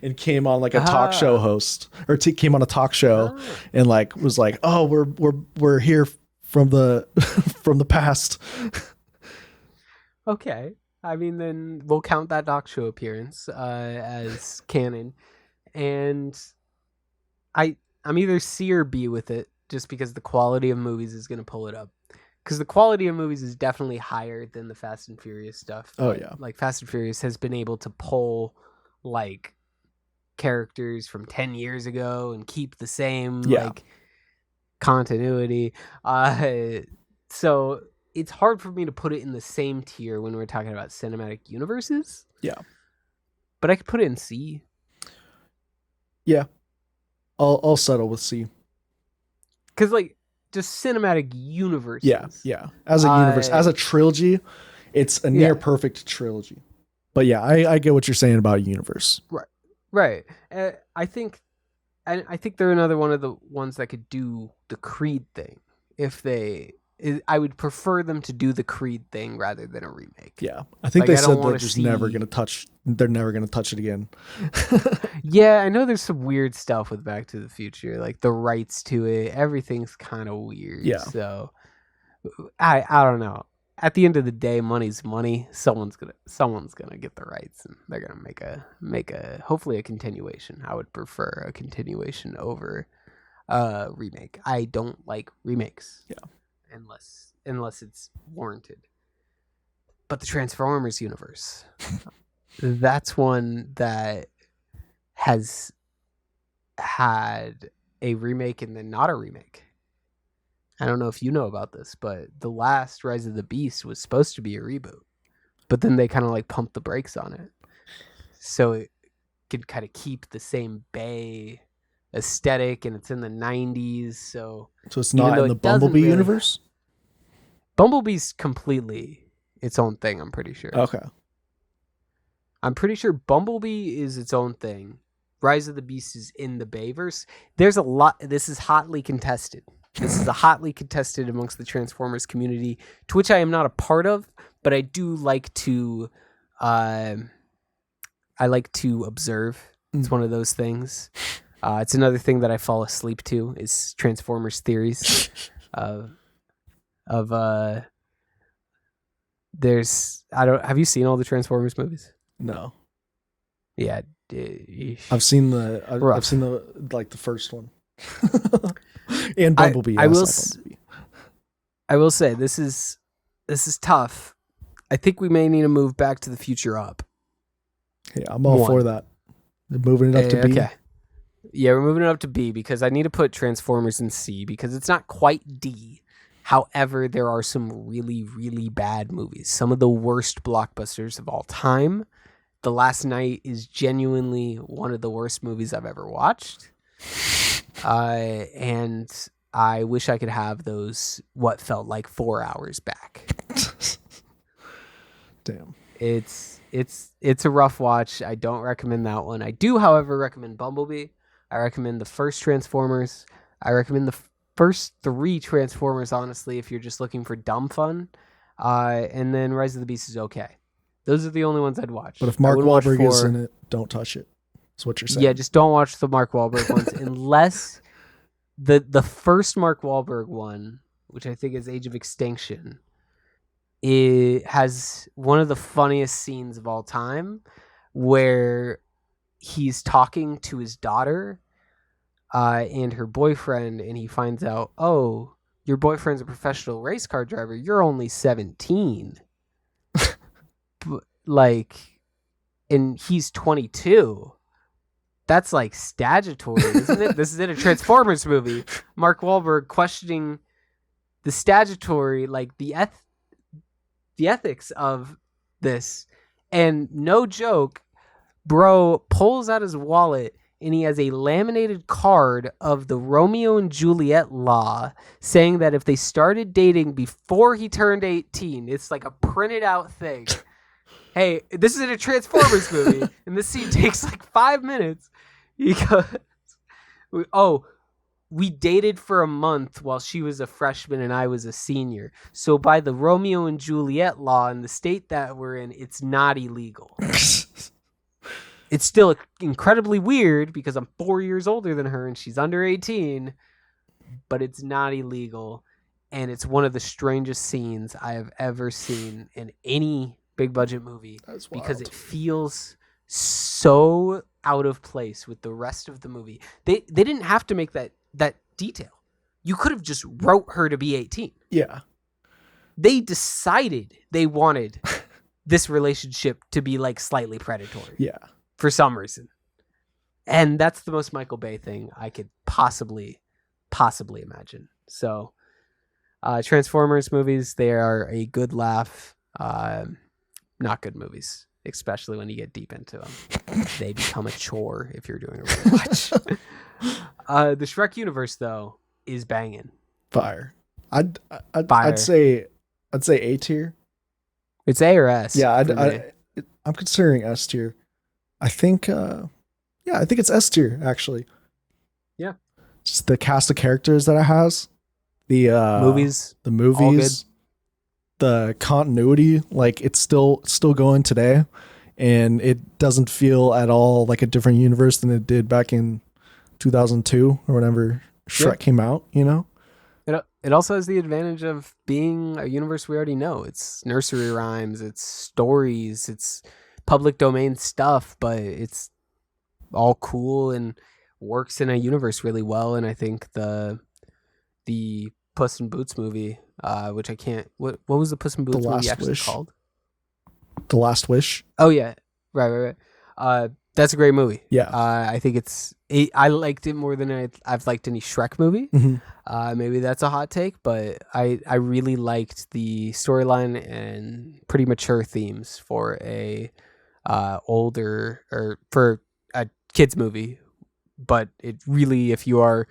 Speaker 2: and came on like a talk show host or came on a talk show and like was like, oh, we're here from the from the past.
Speaker 1: Okay. I mean, then we'll count that talk show appearance as canon. And I'm either C or B with it just because the quality of movies is going to pull it up. Because the quality of movies is definitely higher than the Fast and Furious stuff.
Speaker 2: Oh, yeah.
Speaker 1: Like, Fast and Furious has been able to pull, like, characters from 10 years ago and keep the same, like, continuity. So it's hard for me to put it in the same tier when we're talking about cinematic universes.
Speaker 2: Yeah.
Speaker 1: But I could put it in C.
Speaker 2: Yeah. I'll settle with C.
Speaker 1: Because, like, just cinematic universes.
Speaker 2: Yeah. As a universe, as a trilogy, it's a near perfect trilogy. But yeah, I get what you're saying about a universe.
Speaker 1: Right. I think they're another one of the ones that could do the Creed thing. I would prefer them to do the Creed thing rather than a remake.
Speaker 2: Yeah, I think they said they're just never going to touch. They're never going to touch it again.
Speaker 1: Yeah, I know there's some weird stuff with Back to the Future, like the rights to it. Everything's kind of weird.
Speaker 2: Yeah.
Speaker 1: So I don't know. At the end of the day, money's money. Someone's gonna get the rights, and they're gonna make a hopefully a continuation. I would prefer a continuation over a remake. I don't like remakes.
Speaker 2: Yeah.
Speaker 1: Unless it's warranted. But the Transformers universe, that's one that has had a remake and then not a remake. I don't know if you know about this, but the last Rise of the Beast was supposed to be a reboot, but then they kind of like pumped the brakes on it. So it could kind of keep the same Bay aesthetic, and it's in the 90s. So
Speaker 2: it's not in the Bumblebee universe?
Speaker 1: Bumblebee's completely its own thing, I'm pretty sure.
Speaker 2: Okay.
Speaker 1: I'm pretty sure Bumblebee is its own thing. Rise of the Beast is in the Bayverse. There's a lot. This is hotly contested. This is a hotly contested amongst the Transformers community, to which I am not a part of, but I do like to observe. It's one of those things. It's another thing that I fall asleep to is Transformers theories. Have you seen all the Transformers movies?
Speaker 2: No.
Speaker 1: Yeah.
Speaker 2: I've seen the first one. And Bumblebee.
Speaker 1: I will say this is tough. I think we may need to move Back to the Future up.
Speaker 2: Yeah, I'm all for that. They're moving it up to B.
Speaker 1: Okay. Yeah, we're moving it up to B because I need to put Transformers in C because it's not quite D. However, there are some really, really bad movies. Some of the worst blockbusters of all time. The Last Night is genuinely one of the worst movies I've ever watched. And I wish I could have those what felt like 4 hours back.
Speaker 2: Damn.
Speaker 1: It's a rough watch. I don't recommend that one. I do, however, recommend Bumblebee. I recommend the first Transformers. I recommend the first 3 Transformers, honestly, if you're just looking for dumb fun. And then Rise of the Beast is okay. Those are the only ones I'd watch.
Speaker 2: But if Mark Wahlberg is in it, don't touch it. That's what you're saying.
Speaker 1: Yeah, just don't watch the Mark Wahlberg ones unless the first Mark Wahlberg one, which I think is Age of Extinction, it has one of the funniest scenes of all time where he's talking to his daughter and her boyfriend, and he finds out, oh, your boyfriend's a professional race car driver. You're only 17. Like, and he's 22. That's like statutory, isn't it? This is in a Transformers movie. Mark Wahlberg questioning the statutory, like the ethics of this. And no joke, bro pulls out his wallet and he has a laminated card of the Romeo and Juliet law saying that if they started dating before he turned 18, it's like a printed out thing. Hey, this is in a Transformers movie, and this scene takes like 5 minutes. He goes, oh, we dated for a month while she was a freshman and I was a senior. So by the Romeo and Juliet law in the state that we're in, it's not illegal. It's still incredibly weird because I'm 4 years older than her and she's under 18, but it's not illegal. And it's one of the strangest scenes I have ever seen in any big budget movie because it feels so out of place with the rest of the movie. They didn't have to make that detail. You could have just wrote her to be 18.
Speaker 2: Yeah.
Speaker 1: They decided they wanted this relationship to be like slightly predatory.
Speaker 2: Yeah.
Speaker 1: For some reason. And that's the most Michael Bay thing I could possibly imagine. So Transformers movies, they are a good laugh. Not good movies, especially when you get deep into them. They become a chore if you're doing a rewatch. The Shrek universe, though, is banging.
Speaker 2: Fire. I'd say A tier.
Speaker 1: It's A or S.
Speaker 2: Yeah, I'm considering S tier. I think it's S tier actually.
Speaker 1: Yeah,
Speaker 2: just the cast of characters that it has, the movies, the continuity, like it's still going today, and it doesn't feel at all like a different universe than it did back in 2002 or whenever Shrek came out. You know,
Speaker 1: it also has the advantage of being a universe we already know. It's nursery rhymes, it's stories, it's public domain stuff, but it's all cool and works in a universe really well. And I think the Puss in Boots movie, which I can't, what was the Puss in Boots movie actually called?
Speaker 2: The Last Wish.
Speaker 1: Oh yeah, right. That's a great movie.
Speaker 2: Yeah.
Speaker 1: I think I liked it more than I've liked any Shrek movie.
Speaker 2: Mm-hmm.
Speaker 1: Maybe that's a hot take, but I really liked the storyline and pretty mature themes for a older or for a kids movie. But it really, if you are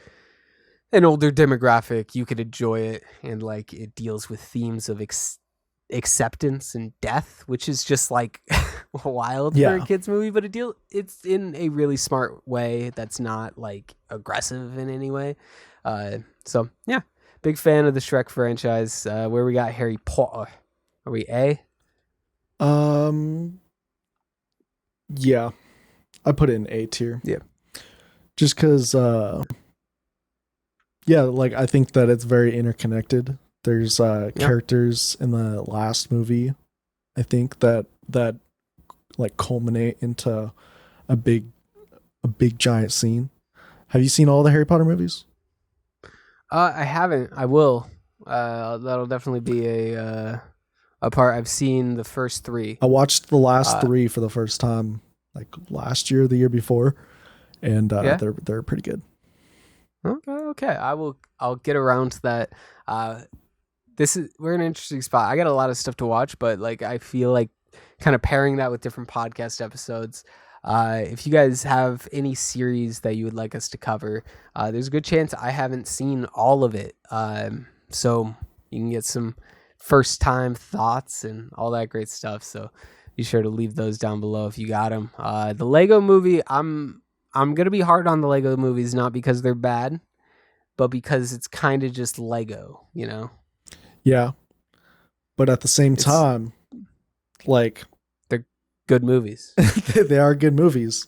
Speaker 1: an older demographic, you could enjoy it, and like it deals with themes of acceptance and death, which is just like wild for a kids movie, but it's in a really smart way that's not like aggressive in any way. So yeah, big fan of the Shrek franchise. Where we got Harry Potter, are we A?
Speaker 2: Yeah, I put it in A tier.
Speaker 1: Yeah,
Speaker 2: just because like I think that it's very interconnected. There's characters in the last movie, I think that like culminate into a big giant scene. Have you seen all the Harry Potter movies?
Speaker 1: I haven't. I will. That'll definitely be a part. I've seen the first 3.
Speaker 2: I watched the last 3 for the first time, like last year, the year before, and they're pretty good.
Speaker 1: Okay. I'll get around to that. We're in an interesting spot. I got a lot of stuff to watch, but like I feel like kind of pairing that with different podcast episodes. If you guys have any series that you would like us to cover, there's a good chance I haven't seen all of it. So you can get some first time thoughts and all that great stuff. So be sure to leave those down below if you got them. The Lego movie, I'm going to be hard on the Lego movies, not because they're bad, but because it's kind of just Lego, you know?
Speaker 2: Yeah. But at the same time, like,
Speaker 1: they're good movies.
Speaker 2: They are good movies.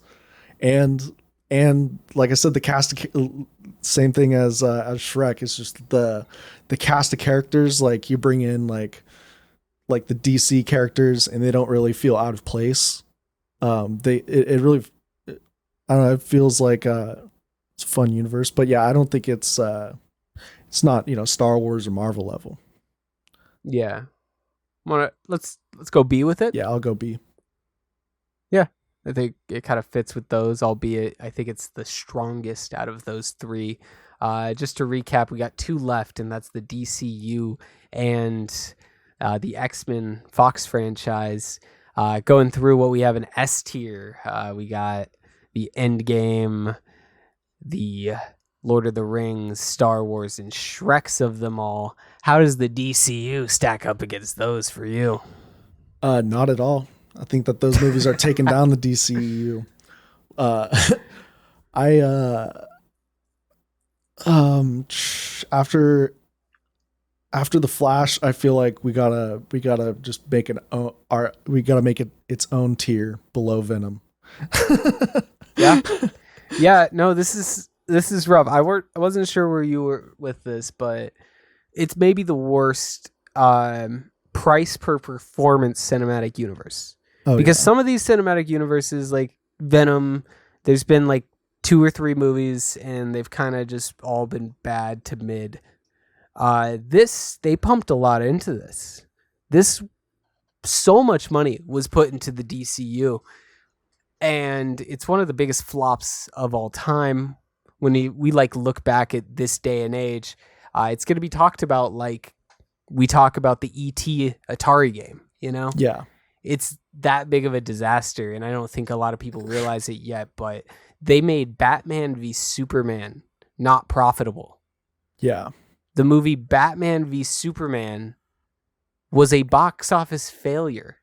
Speaker 2: And like I said, the cast, same thing as Shrek. It's just the cast of characters, like you bring in like the DC characters and they don't really feel out of place. It really, I don't know, it feels like It's a fun universe, but yeah, I don't think it's not, Star Wars or Marvel level.
Speaker 1: Yeah. Let's go B with it.
Speaker 2: Yeah, I'll go B.
Speaker 1: Yeah, I think it kind of fits with those, albeit I think it's the strongest out of those three. Just to recap, we got two left, and that's the DCU and the X-Men Fox franchise. Going through what we have in S tier, we got the Endgame, the Lord of the Rings, Star Wars, and Shreks of them all. How does the DCU stack up against those for you?
Speaker 2: Not at all. I think that those movies are taking down the DCU. After the Flash, I feel like we gotta just make it its own tier below Venom.
Speaker 1: Yeah. No, this is rough. I wasn't sure where you were with this, but it's maybe the worst price per performance cinematic universe. Because some of these cinematic universes, like Venom, there's been like 2 or 3 movies, and they've kind of just all been bad to mid. They pumped a lot into this. So much money was put into the DCU, and it's one of the biggest flops of all time. When we like look back at this day and age, it's going to be talked about like we talk about the E.T. Atari game,
Speaker 2: Yeah.
Speaker 1: It's that big of a disaster, and I don't think a lot of people realize it yet, but they made Batman v Superman not profitable.
Speaker 2: Yeah.
Speaker 1: The movie Batman v Superman was a box office failure,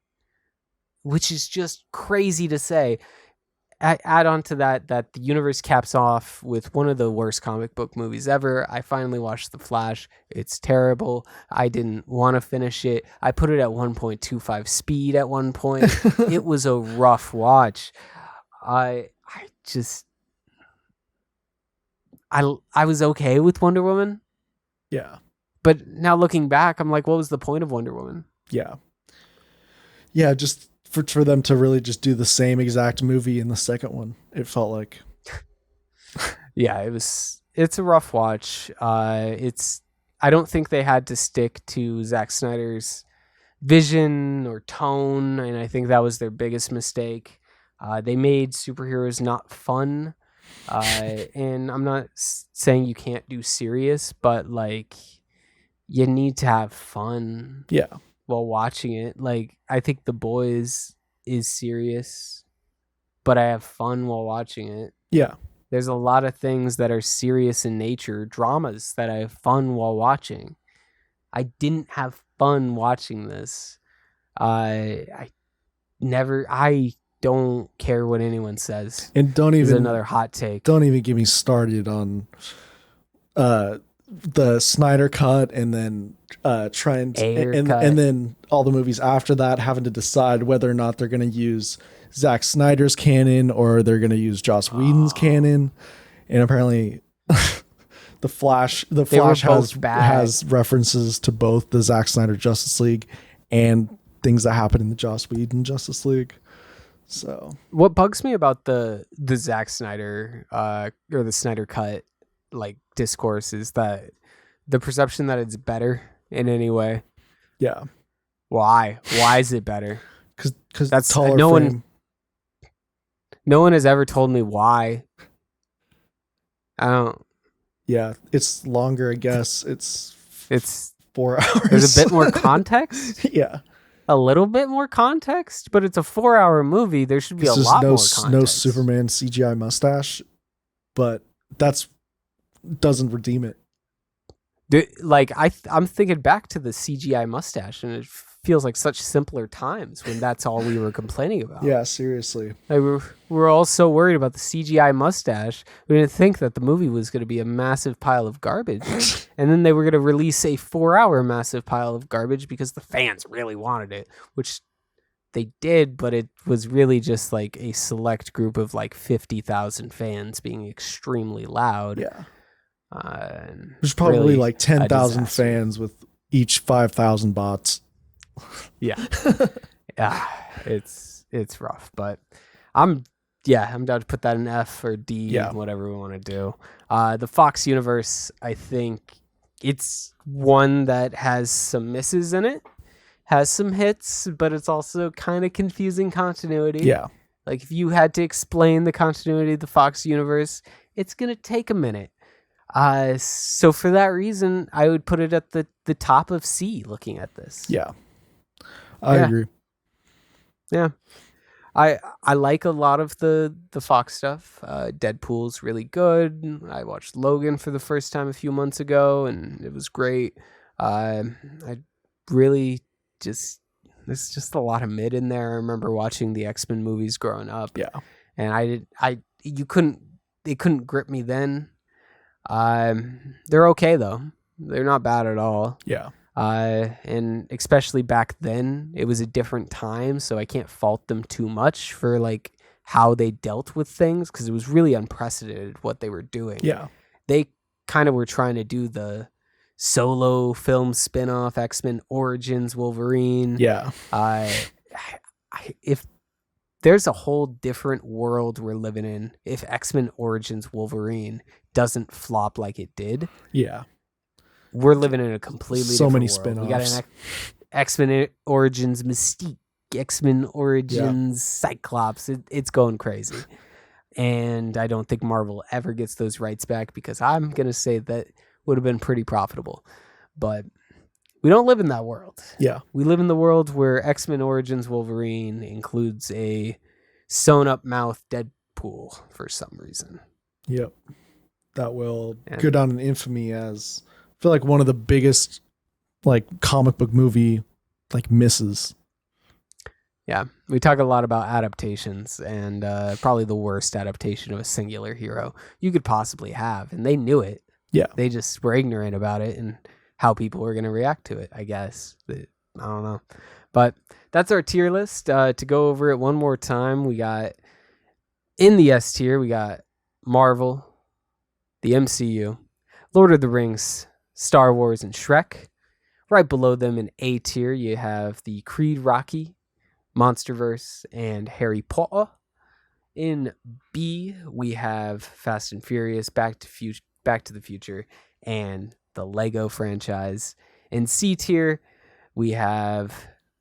Speaker 1: which is just crazy to say. Add on to that the universe caps off with one of the worst comic book movies ever. I finally watched The Flash. It's terrible. I didn't want to finish it. I put it at 1.25 speed at one point. It was a rough watch. I was okay with Wonder Woman.
Speaker 2: Yeah.
Speaker 1: But now looking back, I'm like, what was the point of Wonder Woman?
Speaker 2: Yeah. Yeah, just for them to really just do the same exact movie in the second one, it felt like.
Speaker 1: Yeah, it's a rough watch. I don't think they had to stick to Zack Snyder's vision or tone, and I think that was their biggest mistake. They made superheroes not fun. And I'm not saying you can't do serious, but like you need to have fun.
Speaker 2: Yeah.
Speaker 1: While watching it. Like I think The Boys is serious, but I have fun while watching it.
Speaker 2: Yeah.
Speaker 1: There's a lot of things that are serious in nature, dramas that I have fun while watching. I didn't have fun watching this. I don't care what anyone says.
Speaker 2: And
Speaker 1: another hot take.
Speaker 2: Don't even get me started on the Snyder cut, and then Trent, and then all the movies after that having to decide whether or not they're going to use Zack Snyder's canon or they're going to use Joss Whedon's canon. And apparently the Flash has references to both the Zack Snyder Justice League and things that happened in the Joss Whedon Justice League. So
Speaker 1: what bugs me about the Zack Snyder or the Snyder cut like discourse is that the perception that it's better in any way.
Speaker 2: Yeah.
Speaker 1: Why is it better?
Speaker 2: Because
Speaker 1: that's
Speaker 2: taller
Speaker 1: no
Speaker 2: frame.
Speaker 1: No one has ever told me why. I don't.
Speaker 2: Yeah, it's longer, I guess. It's 4 hours.
Speaker 1: There's a bit more context.
Speaker 2: Yeah.
Speaker 1: A little bit more context, but it's a 4-hour movie. There should be a lot more context.
Speaker 2: No Superman CGI mustache, but doesn't redeem it.
Speaker 1: Like I'm thinking back to the CGI mustache, and it feels like such simpler times when that's all we were complaining about.
Speaker 2: Yeah, seriously.
Speaker 1: Like we're all so worried about the CGI mustache. We didn't think that the movie was going to be a massive pile of garbage, and then they were going to release a 4-hour massive pile of garbage because the fans really wanted it, which they did, but it was really just like a select group of like 50,000 fans being extremely loud.
Speaker 2: Yeah. There's probably really like 10,000 fans with each 5,000 bots.
Speaker 1: Yeah. Yeah. It's rough, but I'm Yeah, I'm down to put that in F or D, whatever we want to do. The Fox universe, I think it's one that has some misses in it, has some hits, but it's also kind of confusing continuity.
Speaker 2: Yeah.
Speaker 1: Like if you had to explain the continuity of the Fox universe, it's going to take a minute. So for that reason, I would put it at the top of C looking at this.
Speaker 2: Yeah. I agree.
Speaker 1: Yeah. I like a lot of the Fox stuff. Deadpool's really good. I watched Logan for the first time a few months ago, and it was great. I really just there's just a lot of mid in there. I remember watching the X-Men movies growing up.
Speaker 2: Yeah,
Speaker 1: and they couldn't grip me then. They're okay though. They're not bad at all.
Speaker 2: Yeah.
Speaker 1: And especially back then, it was a different time, so I can't fault them too much for like how they dealt with things, because it was really unprecedented what they were doing.
Speaker 2: Yeah.
Speaker 1: They kind of were trying to do the solo film spin-off, X-Men Origins Wolverine.
Speaker 2: Yeah.
Speaker 1: If there's a whole different world we're living in if X-Men Origins Wolverine doesn't flop like it did.
Speaker 2: Yeah.
Speaker 1: We're living in a completely
Speaker 2: so
Speaker 1: different
Speaker 2: many
Speaker 1: world.
Speaker 2: spin-offs.
Speaker 1: We got an X-Men Origins Mystique, X-Men Origins Cyclops. It's going crazy. And I don't think Marvel ever gets those rights back, because I'm going to say that would have been pretty profitable. But we don't live in that world.
Speaker 2: Yeah.
Speaker 1: We live in the world where X-Men Origins Wolverine includes a sewn-up mouth Deadpool for some reason.
Speaker 2: Yep. That will go down in infamy as, I feel like, one of the biggest like comic book movie like misses.
Speaker 1: Yeah, we talk a lot about adaptations, and probably the worst adaptation of a singular hero you could possibly have, and they knew it.
Speaker 2: Yeah.
Speaker 1: They just were ignorant about it and how people were going to react to it, I guess. I don't know. But that's our tier list. To go over it one more time, we got in the S tier, we got Marvel, the MCU, Lord of the Rings, Star Wars, and Shrek. Right below them in A tier, you have the Creed Rocky, Monsterverse, and Harry Potter. In B, we have Fast and Furious, Back to the Future, and the Lego franchise. In C tier, we have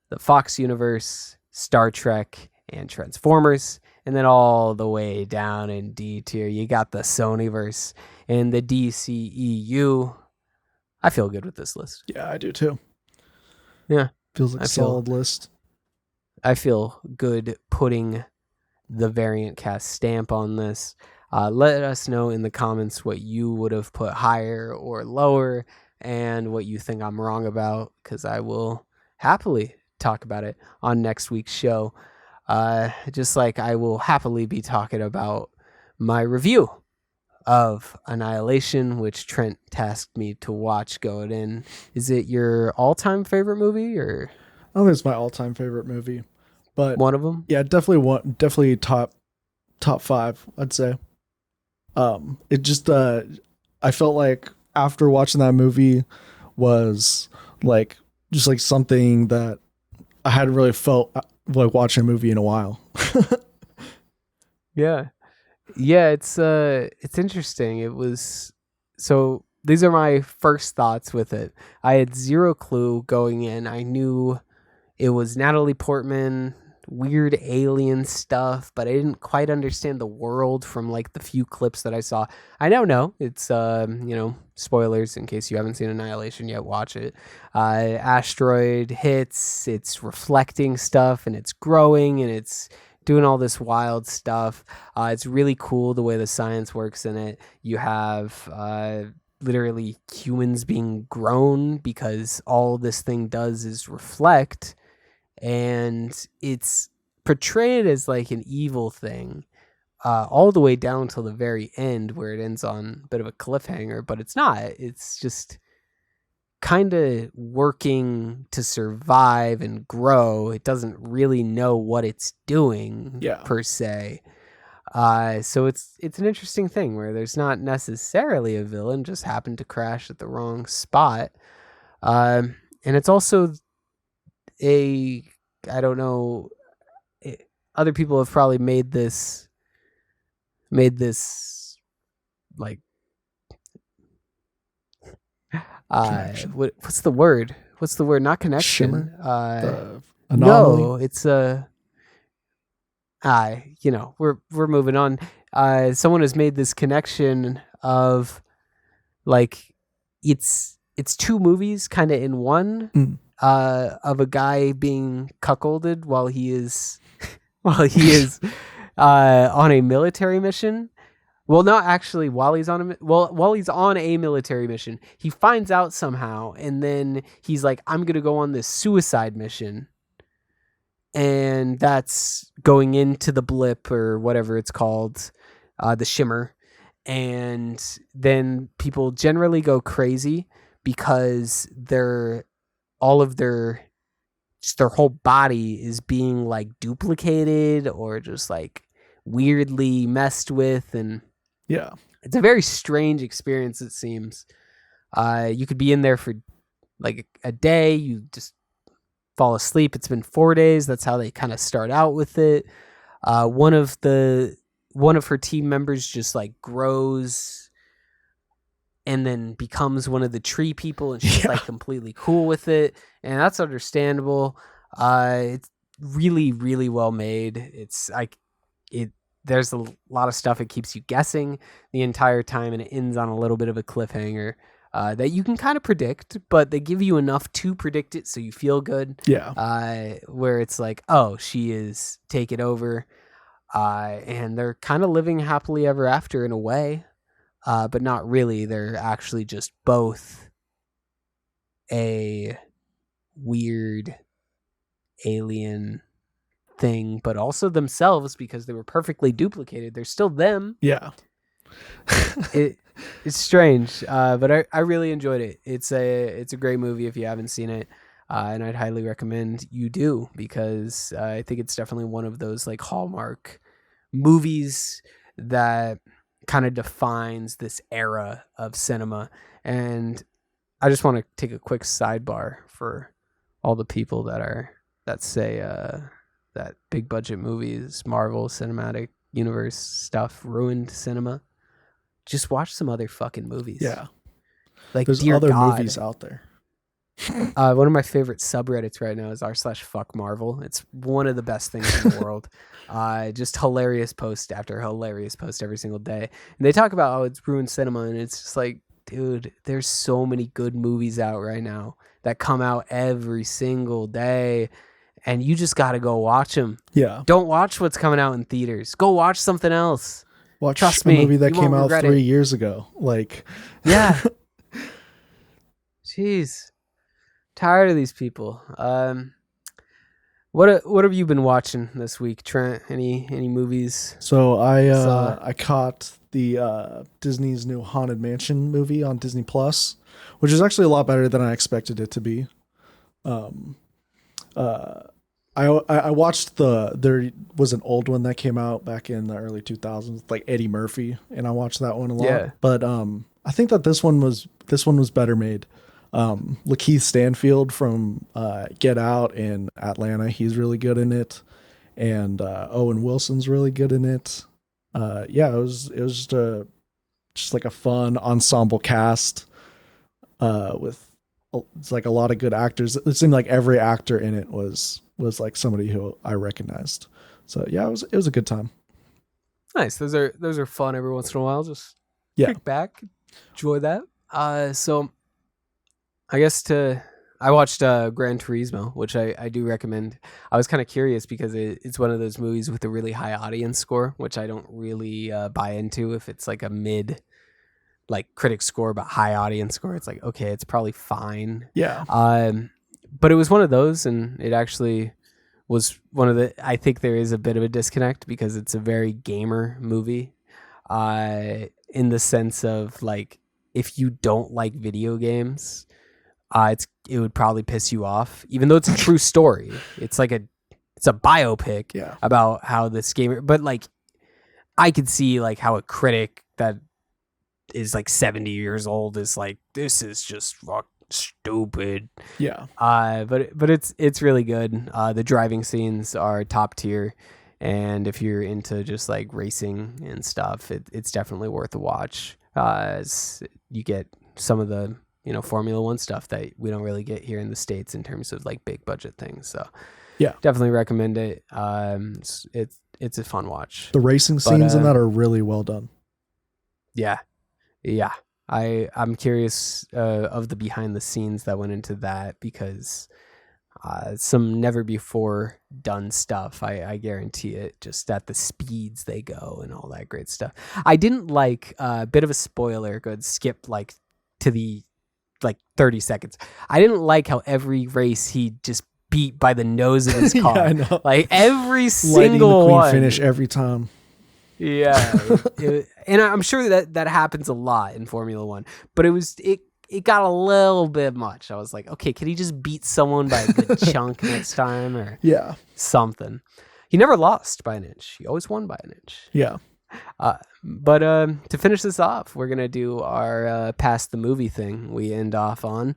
Speaker 1: the Fox universe, Star Trek, and Transformers. And then all the way down in D tier, you got the Sonyverse and the DCEU. I feel good with this list.
Speaker 2: Yeah, I do too.
Speaker 1: Yeah.
Speaker 2: Feels like a solid list.
Speaker 1: I feel good putting the variant cast stamp on this. Let us know in the comments what you would have put higher or lower, and what you think I'm wrong about, because I will happily talk about it on next week's show. Just like I will happily be talking about my review of Annihilation, which Trent tasked me to watch going in. Is it your all-time favorite movie, or?
Speaker 2: I think it's my all-time favorite movie, but
Speaker 1: one of them.
Speaker 2: Yeah, definitely top 5, I'd say. It just I felt like after watching that movie was like just like something that I hadn't really felt like watching a movie in a while.
Speaker 1: Yeah, it's interesting. It was, so these are my first thoughts with it. I had zero clue going in. I knew it was Natalie Portman, weird alien stuff, but I didn't quite understand the world from like the few clips that I saw. I now know it's spoilers in case you haven't seen Annihilation yet. Watch it. Asteroid hits, it's reflecting stuff, and it's growing, and it's doing all this wild stuff. It's really cool the way the science works in it. You have literally humans being grown because all this thing does is reflect, and it's portrayed as like an evil thing all the way down till the very end, where it ends on a bit of a cliffhanger, but it's not. It's just kind of working to survive and grow. It doesn't really know what it's doing per se. So it's an interesting thing where there's not necessarily a villain, just happened to crash at the wrong spot. And it's also I don't know, other people have probably made this made this like
Speaker 2: Connection.
Speaker 1: what's the word? What's the word? Not connection.
Speaker 2: Shimmer. The anomaly.
Speaker 1: No, it's a. We're moving on. Someone has made this connection of like it's two movies kind of in one. Of a guy being cuckolded while he is on a military mission. Well, not actually while he's on a military mission, he finds out somehow, and then he's like, I'm gonna go on this suicide mission. And that's going into the blip or whatever it's called, the shimmer. And then people generally go crazy because their whole body is being like duplicated or just like weirdly messed with. And
Speaker 2: yeah,
Speaker 1: it's a very strange experience, it seems. You could be in there for like a day, you just fall asleep. It's been 4 days. That's how they kind of start out with it. One of her team members just like grows and then becomes one of the tree people, and she's like completely cool with it, and that's understandable. It's really, really well made. It's like there's a lot of stuff. It keeps you guessing the entire time, and it ends on a little bit of a cliffhanger that you can kind of predict, but they give you enough to predict it so you feel good.
Speaker 2: Yeah.
Speaker 1: Where it's like, oh, she is taking over, and they're kind of living happily ever after in a way, but not really. They're actually just both a weird alien thing, but also themselves because they were perfectly duplicated. They're still them.
Speaker 2: Yeah.
Speaker 1: It's strange, but I really enjoyed it. It's a great movie if you haven't seen it, and I'd highly recommend you do, because I think it's definitely one of those like Hallmark movies that kind of defines this era of cinema. And I just want to take a quick sidebar for all the people that say that big budget movies, Marvel Cinematic Universe stuff ruined cinema. Just watch some other fucking movies.
Speaker 2: Yeah.
Speaker 1: Like,
Speaker 2: there's other movies out there.
Speaker 1: One of my favorite subreddits right now is r/fuck Marvel. It's one of the best things in the world. Just hilarious post after hilarious post every single day. And they talk about how it's ruined cinema, and it's just like, dude, there's so many good movies out right now that come out every single day, and you just got to go watch them.
Speaker 2: Yeah.
Speaker 1: Don't watch what's coming out in theaters. Go watch something else.
Speaker 2: Trust me, a movie that came out 3 years ago. Like,
Speaker 1: yeah. Jeez. Tired of these people. What have you been watching this week, Trent? Any movies?
Speaker 2: So I caught the Disney's new Haunted Mansion movie on Disney Plus, which is actually a lot better than I expected it to be. I watched there was an old one that came out back in the early 2000s, like Eddie Murphy, and I watched that one a lot. Yeah. But I think that this one was better made. Lakeith Stanfield from Get Out and Atlanta, he's really good in it, and Owen Wilson's really good in it. Yeah, it was just like a fun ensemble cast with it's like a lot of good actors. It seemed like every actor in it was like somebody who I recognized. So yeah, it was a good time.
Speaker 1: Nice. Those are fun every once in a while. Just kick back, enjoy that. So I guess I watched Gran Turismo, which I do recommend. I was kind of curious because it's one of those movies with a really high audience score, which I don't really buy into. If it's like a mid, like critic score but high audience score, it's like, okay, it's probably fine.
Speaker 2: Yeah.
Speaker 1: But it was one of those, and it actually was one of the. I think there is a bit of a disconnect because it's a very gamer movie, in the sense of like, if you don't like video games, it would probably piss you off, even though it's a true story. It's like it's a biopic about how this gamer, but like, I could see like how a critic that is like 70 years old is like, this is just stupid.
Speaker 2: Yeah.
Speaker 1: But it's really good. The driving scenes are top tier, And if you're into just like racing and stuff, it's definitely worth a watch. As you get some of the, Formula One stuff that we don't really get here in the States in terms of like big budget things. So
Speaker 2: yeah,
Speaker 1: definitely recommend it. It's a fun watch.
Speaker 2: The racing scenes in that are really well done.
Speaker 1: Yeah. I'm curious of the behind the scenes that went into that, because some never before done stuff. I guarantee it, just at the speeds they go and all that great stuff. I didn't like a bit of a spoiler. Good, skip like to the 30 seconds. I didn't like how every race he just beat by the nose of his car.
Speaker 2: Yeah, I know.
Speaker 1: Like every
Speaker 2: Lightning
Speaker 1: single
Speaker 2: McQueen
Speaker 1: one
Speaker 2: finish every time.
Speaker 1: Yeah. And I'm sure that happens a lot in Formula One, but it got a little bit much. I was like, okay, can he just beat someone by a good chunk next time or something? He never lost by an inch. He always won by an inch.
Speaker 2: Yeah.
Speaker 1: But to finish this off, we're going to do our past the movie thing we end off on.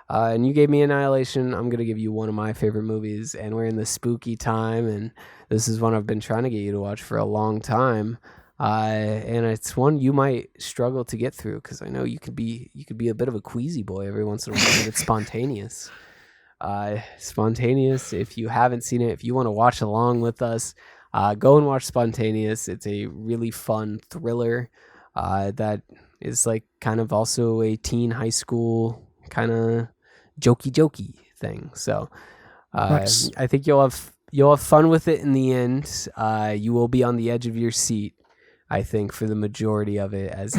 Speaker 1: And you gave me Annihilation. I'm going to give you one of my favorite movies, and we're in the spooky time, and this is one I've been trying to get you to watch for a long time. And it's one you might struggle to get through, because I know you could be a bit of a queasy boy every once in a while, but it's Spontaneous. Spontaneous, if you haven't seen it, if you want to watch along with us, go and watch Spontaneous. It's a really fun thriller that is like kind of also a teen high school kind of jokey thing. So
Speaker 2: Nice.
Speaker 1: I think you'll have fun with it in the end. You will be on the edge of your seat, I think, for the majority of it, as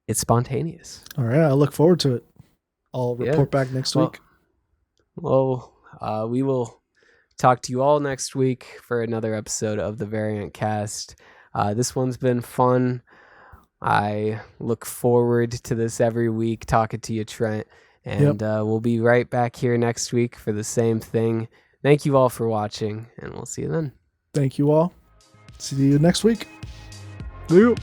Speaker 1: it's spontaneous.
Speaker 2: All right, I look forward to it. I'll report back next week.
Speaker 1: Well, we will talk to you all next week for another episode of the Variant Cast. This one's been fun. I look forward to this every week, talking to you, Trent. And we'll be right back here next week for the same thing. Thank you all for watching, and we'll see you then.
Speaker 2: Thank you all. See you next week.
Speaker 1: See you.